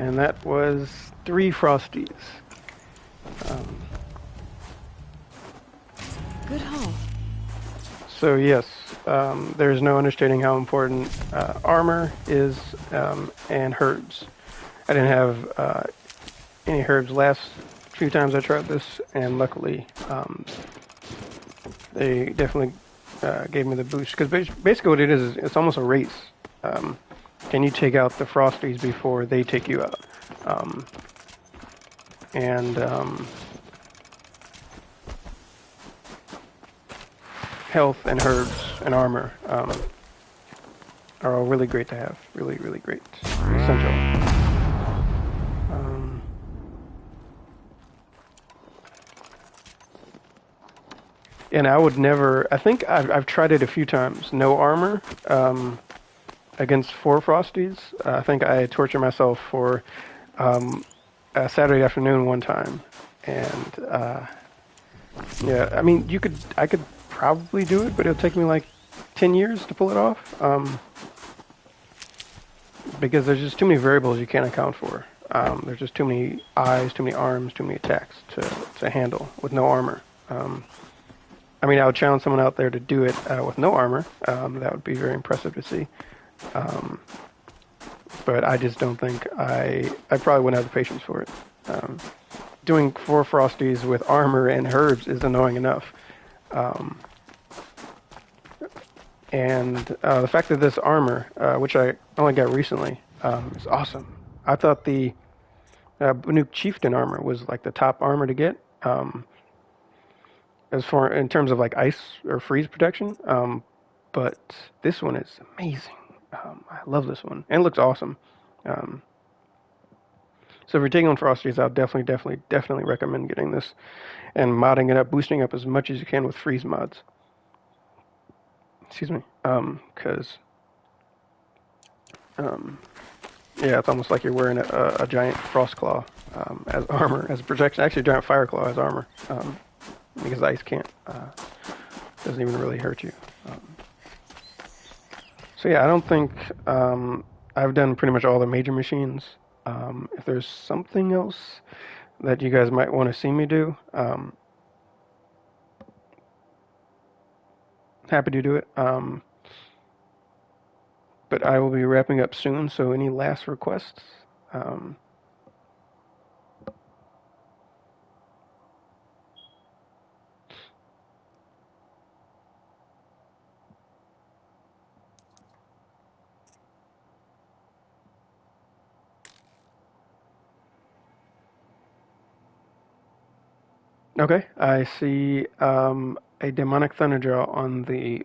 And that was 3 Frosties. Good haul. So yes, there's no understating how important armor is and herbs. I didn't have any herbs last few times I tried this, and luckily they definitely gave me the boost. Because basically what it is it's almost a race. Can you take out the Frosties before they take you out? Health and herbs and armor are all really great to have. Really, really great. Essential. And I would never... I think I've tried it a few times. No armor. Against 4 Frosties. I think I tortured myself for a Saturday afternoon one time, and yeah, I mean, I could probably do it, but it'll take me like 10 years to pull it off, because there's just too many variables you can't account for. There's just too many eyes, too many arms, too many attacks to handle with no armor. I mean, I would challenge someone out there to do it with no armor. That would be very impressive to see. But I just don't think I probably wouldn't have the patience for it. Doing 4 Frosties with armor and herbs is annoying enough. And the fact that this armor, which I only got recently, is awesome. I thought the Banuk Chieftain armor was like the top armor to get, as far in terms of like ice or freeze protection. But this one is amazing. I love this one, and it looks awesome. So if you're taking on Frosties, I'll definitely recommend getting this and modding it up, boosting up as much as you can with freeze mods. Excuse me, because yeah, it's almost like you're wearing a giant Frostclaw as armor, as protection. Actually, a giant Fireclaw as armor, because ice doesn't even really hurt you. So yeah, I don't think I've done pretty much all the major machines. If there's something else that you guys might want to see me do, happy to do it. But I will be wrapping up soon, so any last requests? Okay, I see a demonic Thunderjaw on the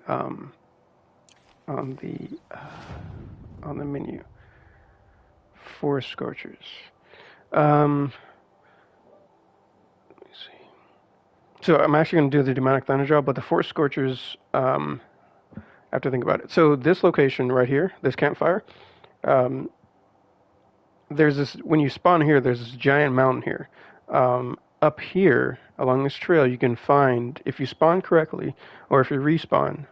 menu. 4 Scorchers. Let me see. So I'm actually going to do the demonic Thunderjaw, but the 4 Scorchers, I have to think about it. So this location right here, this campfire, there's this, when you spawn here, there's this giant mountain here. Up here, along this trail, you can find, if you spawn correctly, or if you respawn,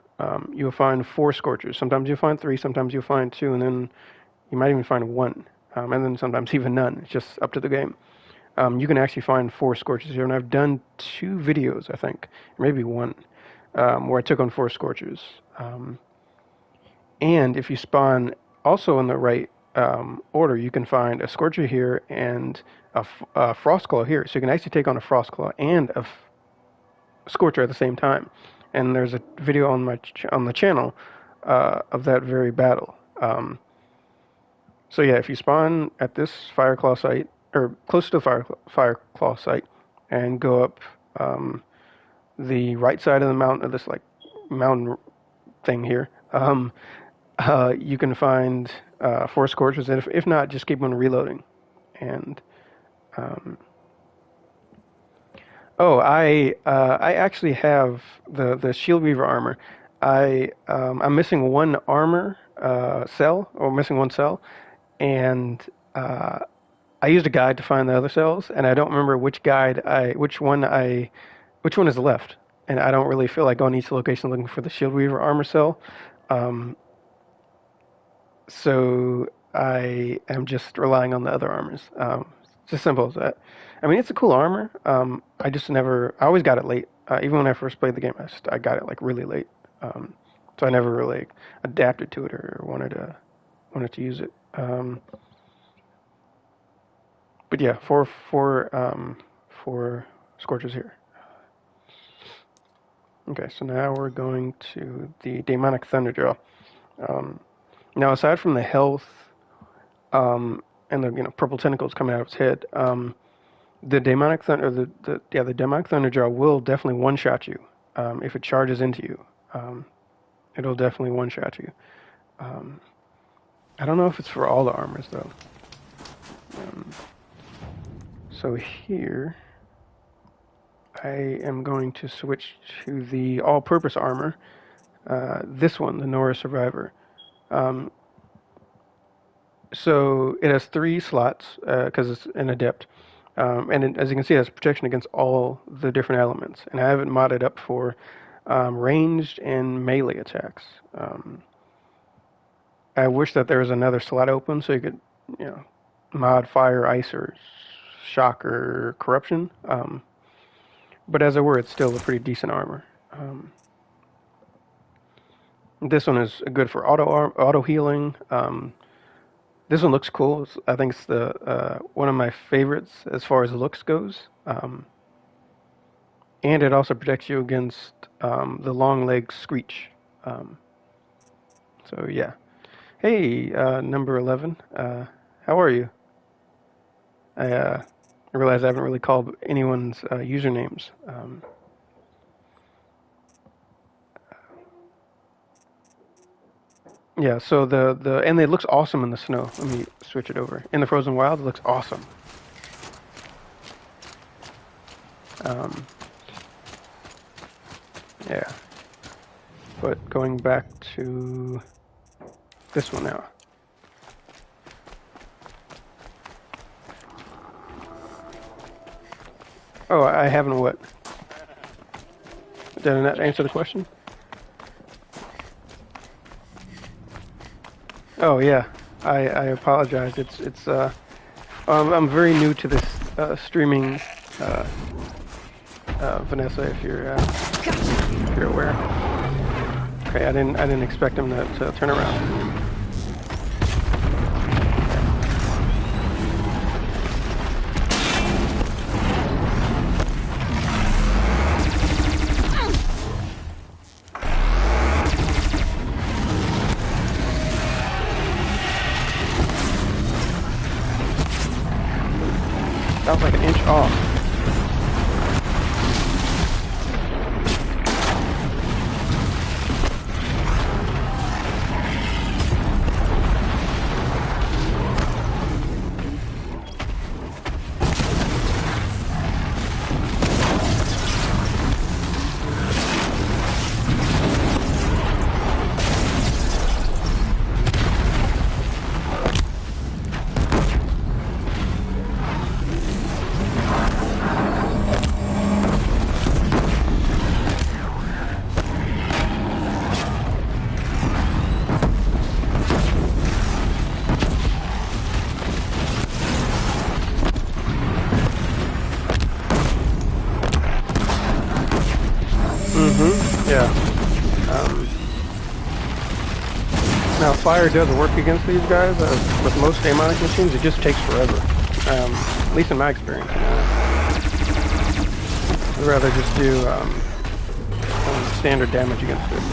you'll find 4 Scorchers. Sometimes you'll find 3, sometimes you'll find 2, and then you might even find 1. And then sometimes even none. It's just up to the game. you can actually find 4 Scorchers here, and I've done 2 videos, I think, maybe 1, where I took on 4 Scorchers. And if you spawn also in the right order, you can find a Scorcher here and a Frostclaw here. So you can actually take on a Frostclaw and a Scorcher at the same time. And there's a video on the channel of that very battle. So yeah, if you spawn at this Fireclaw site, or close to the Fireclaw site, and go up the right side of the mountain, of this like mountain thing here, you can find 4 Scorchers, and if not, just keep on reloading. And I actually have the Shield Weaver armor. I'm missing 1 armor cell, or missing 1 cell, and I used a guide to find the other cells, and I don't remember which one is left, and I don't really feel like going to each location looking for the Shield Weaver armor cell. So I am just relying on the other armors. It's as simple as that. I mean, it's a cool armor. I always got it late. Even when I first played the game, I got it like really late. So I never really adapted to it or wanted to use it. But yeah, four Scorchers here. Okay, so now we're going to the Demonic Thunderjaw. Now, aside from the health and the purple tentacles coming out of its head, the Demonic Thunderjaw will definitely one-shot you if it charges into you. It'll definitely one-shot you. I don't know if it's for all the armors though. So here, I am going to switch to the all-purpose armor. This one, the Nora Survivor. So it has 3 slots because it's an adept, and as you can see, it has protection against all the different elements. And I have it modded up for ranged and melee attacks. I wish that there was another slot open so you could, mod fire, ice, or shock or corruption. But as it were, it's still a pretty decent armor. This one is good for auto healing. This one looks cool. I think it's the one of my favorites as far as looks goes. And it also protects you against the Longleg Screech. So yeah. Hey, number 11. How are you? I realize I haven't really called anyone's usernames. Yeah, so and it looks awesome in the snow. Let me switch it over. In the Frozen Wild, it looks awesome. Yeah. But going back to this one now. Oh, I haven't what? Did I not answer the question? Oh yeah, I apologize. I'm very new to this streaming, Vanessa. If you're aware. Okay, I didn't expect him to turn around. That was like an inch off. fire does work against these guys, with most Amonic machines, it just takes forever. At least in my experience. I'd rather just do standard damage against it.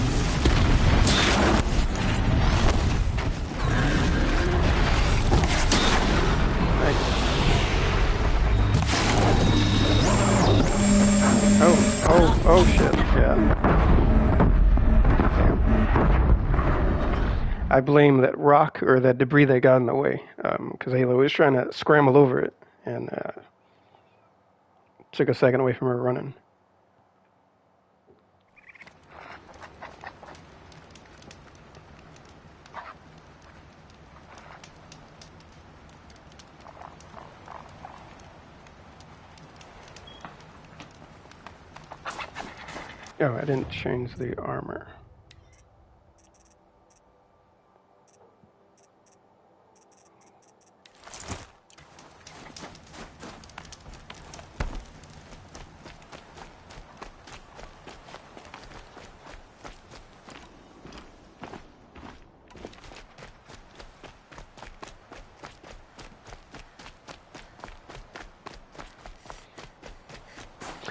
Oh shit, yeah. Damn. I blame that rock or that debris that got in the way, because Aloy was trying to scramble over it, and took a second away from her running. Oh, I didn't change the armor.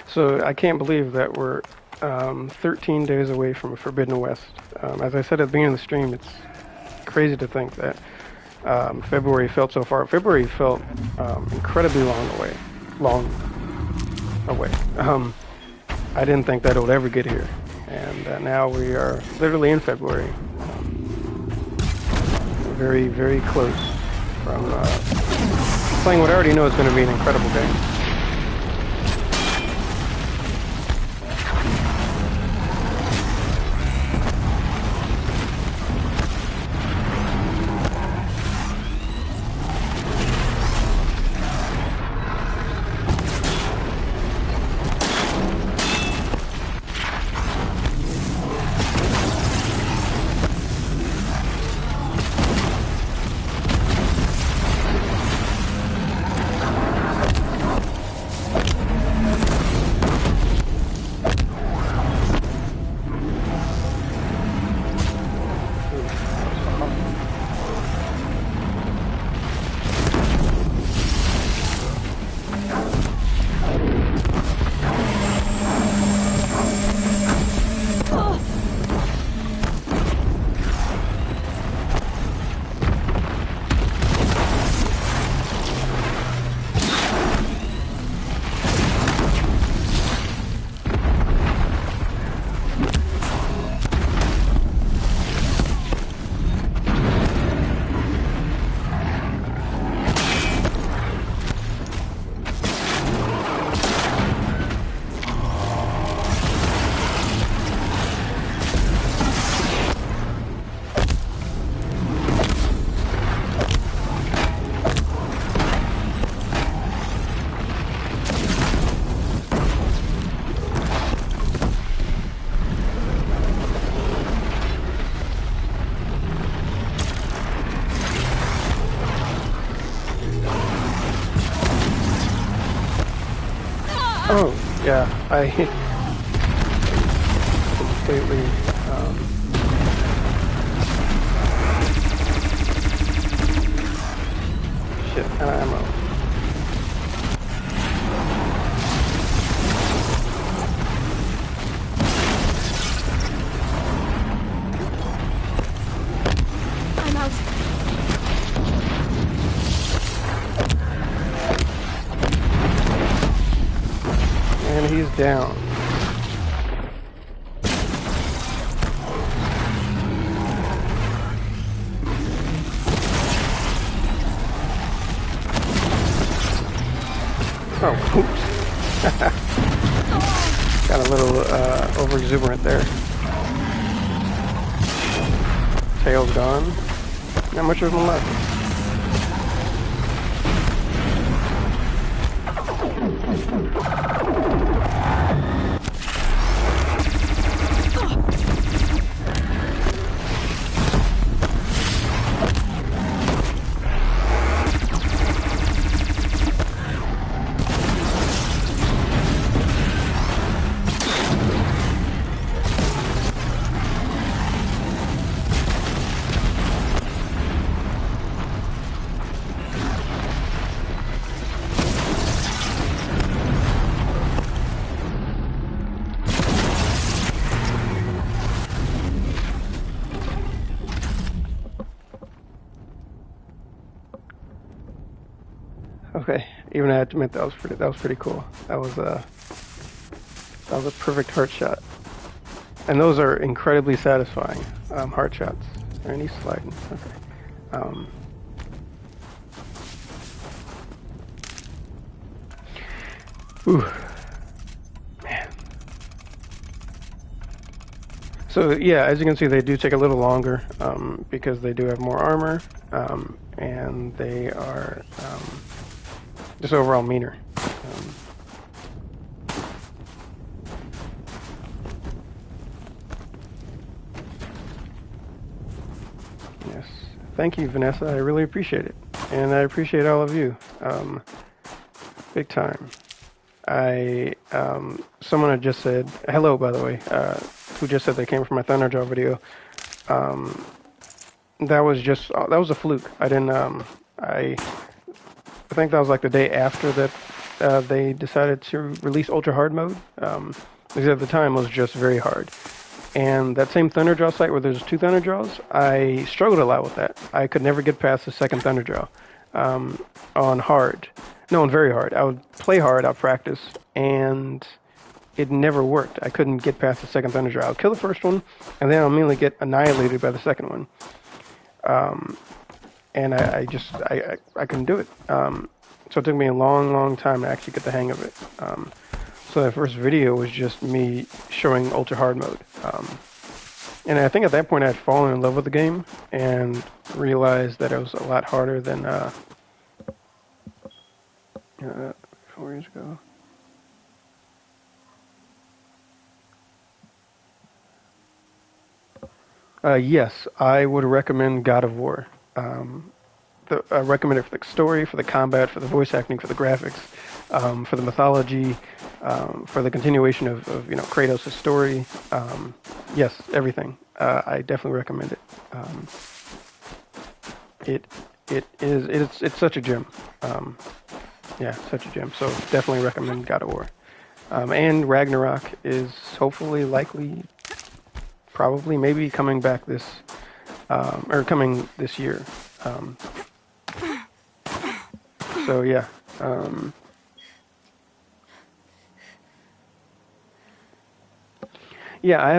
So I can't believe that we're 13 days away from Forbidden West. As I said at the beginning of the stream, it's crazy to think that February felt so far. February felt incredibly long away. I didn't think that it would ever get here, and now we are literally in February. Very, very close from playing what I already know is going to be an incredible game. Oh, yeah, I completely, shit, and ammo. I'm out. And he's down. Oh, oops. Got a little over exuberant there. Tail's gone. Not much of them left. Okay, even I have to admit that was pretty cool. That was a perfect heart shot, and those are incredibly satisfying heart shots. And he's sliding. Okay. Ooh, man. So yeah, as you can see, they do take a little longer because they do have more armor, and they are just overall meaner. Yes, thank you, Vanessa. I really appreciate it, and I appreciate all of you, big time. Someone had just said hello, by the way, who just said they came from my Thunderjaw video. That was a fluke. I didn't. I think that was like the day after that they decided to release Ultra Hard mode. Because at the time it was just very hard. And that same Thunderjaw site where there's 2 Thunderjaws, I struggled a lot with that. I could never get past the second Thunderjaw on hard. No, on very hard. I would play hard, I'd practice, and it never worked. I couldn't get past the second Thunderjaw. I would kill the first one, and then I'll immediately get annihilated by the second one. And I couldn't do it. So it took me a long time to actually get the hang of it. So that first video was just me showing Ultra Hard mode. And I think at that point I had fallen in love with the game and realized that it was a lot harder than 4 years ago. Yes, I would recommend God of War. I recommend it for the story, for the combat, for the voice acting, for the graphics, for the mythology, for the continuation of Kratos' story. Yes, everything. I definitely recommend it. It's such a gem. Yeah, such a gem. So definitely recommend God of War. And Ragnarok is hopefully, likely, probably, maybe coming back coming this year. So yeah. Yeah, I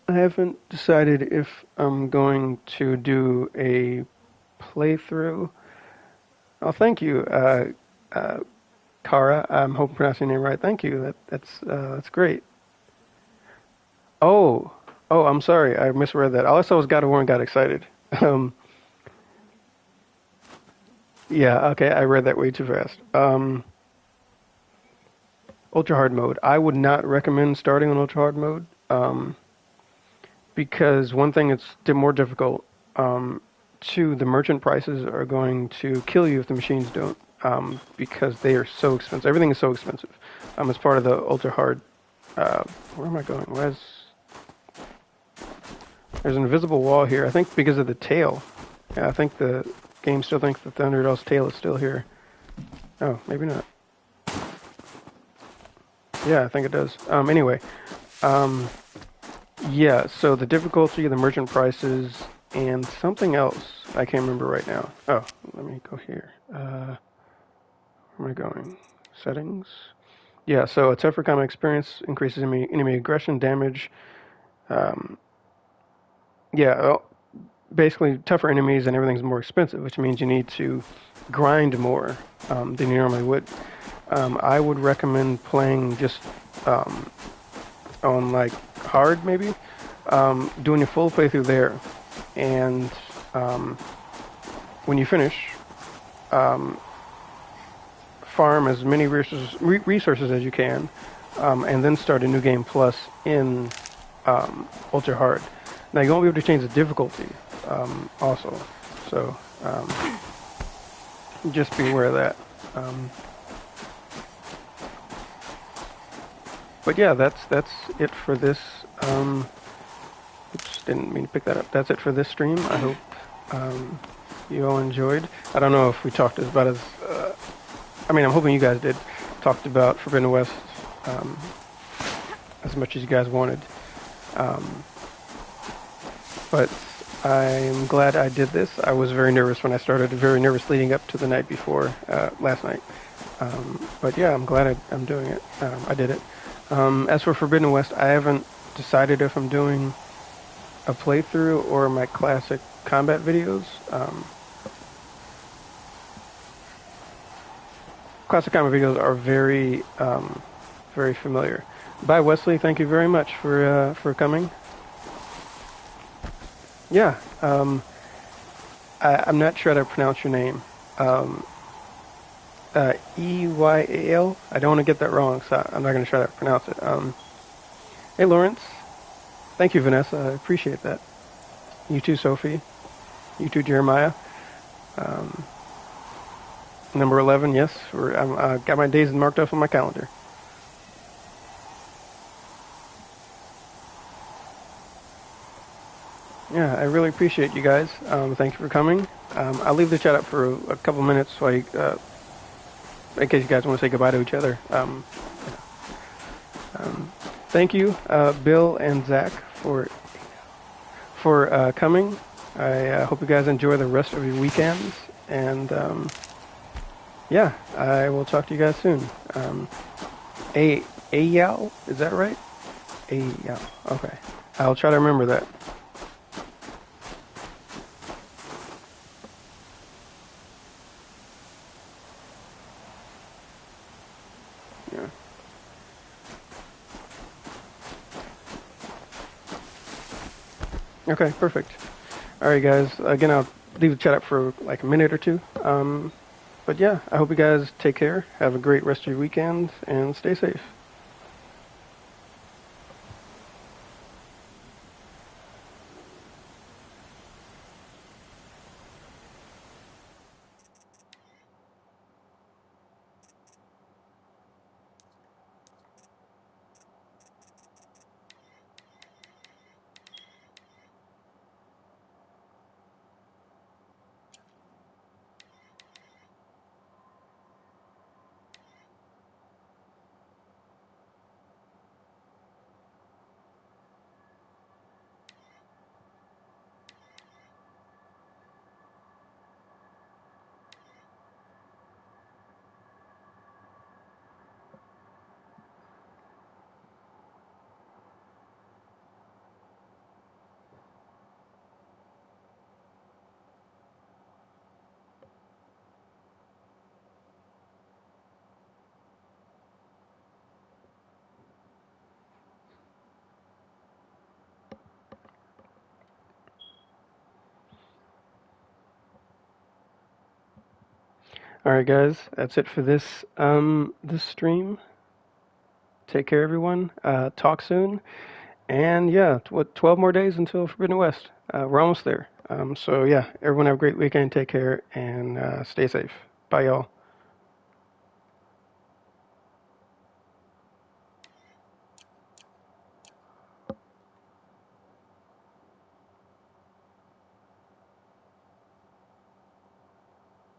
haven't decided if I'm going to do a playthrough. Oh, thank you, Kara. I'm hoping I'm pronouncing your name right. Thank you. That's great. Oh, I'm sorry. I misread that. All I saw was God of War and got excited. Yeah, okay. I read that way too fast. Ultra hard mode. I would not recommend starting on ultra hard mode because one thing, it's more difficult. Two, the merchant prices are going to kill you if the machines don't, because they are so expensive. Everything is so expensive. As part of the ultra hard. Where am I going? There's an invisible wall here. I think because of the tail. Yeah, I think the game still thinks the Thunderdaw's tail is still here. Oh, maybe not. Yeah, I think it does. Anyway, yeah, so the difficulty, the merchant prices, and something else I can't remember right now. Oh, let me go here. Where am I going? Settings. Yeah, so a tougher combat experience increases enemy aggression, damage. Yeah, well, basically tougher enemies and everything's more expensive, which means you need to grind more than you normally would. I would recommend playing just on like hard, maybe, doing a full playthrough there, and when you finish, farm as many resources as you can, and then start a new game plus in ultra hard. Now you won't be able to change the difficulty also, so just be aware of that. But yeah, that's it for this. Oops, didn't mean to pick that up. That's it for this stream. I hope you all enjoyed. I don't know if we talked about as. I mean, I'm hoping you guys did. Talked about Forbidden West as much as you guys wanted. But I'm glad I did this. I was very nervous when I started, very nervous leading up to the night before, last night. But yeah, I'm glad I'm doing it. I did it. As for Forbidden West, I haven't decided if I'm doing a playthrough or my classic combat videos. Classic combat videos are very familiar. Bye, Wesley. Thank you very much for coming. Yeah, I'm not sure how to pronounce your name. Eyal. I don't want to get that wrong, so I'm not going to try to pronounce it. Hey, Lawrence. Thank you, Vanessa. I appreciate that. You too, Sophie. You too, Jeremiah. Number 11, yes. I got my days marked off on my calendar. Yeah, I really appreciate you guys. Thank you for coming. I'll leave the chat up for a couple minutes so in case you guys want to say goodbye to each other. Thank you, Bill and Zach, for coming. I hope you guys enjoy the rest of your weekends, and yeah, I will talk to you guys soon. Eyal, is that right? Eyal, okay. I'll try to remember that. Yeah. Okay, perfect. All right, guys. Again, I'll leave the chat up for like a minute or two. But yeah, I hope you guys take care. Have a great rest of your weekend and stay safe. All right, guys. That's it for this this stream. Take care, everyone. Talk soon. And yeah, 12 more days until Forbidden West. We're almost there. So yeah, everyone have a great weekend. Take care and stay safe. Bye, y'all.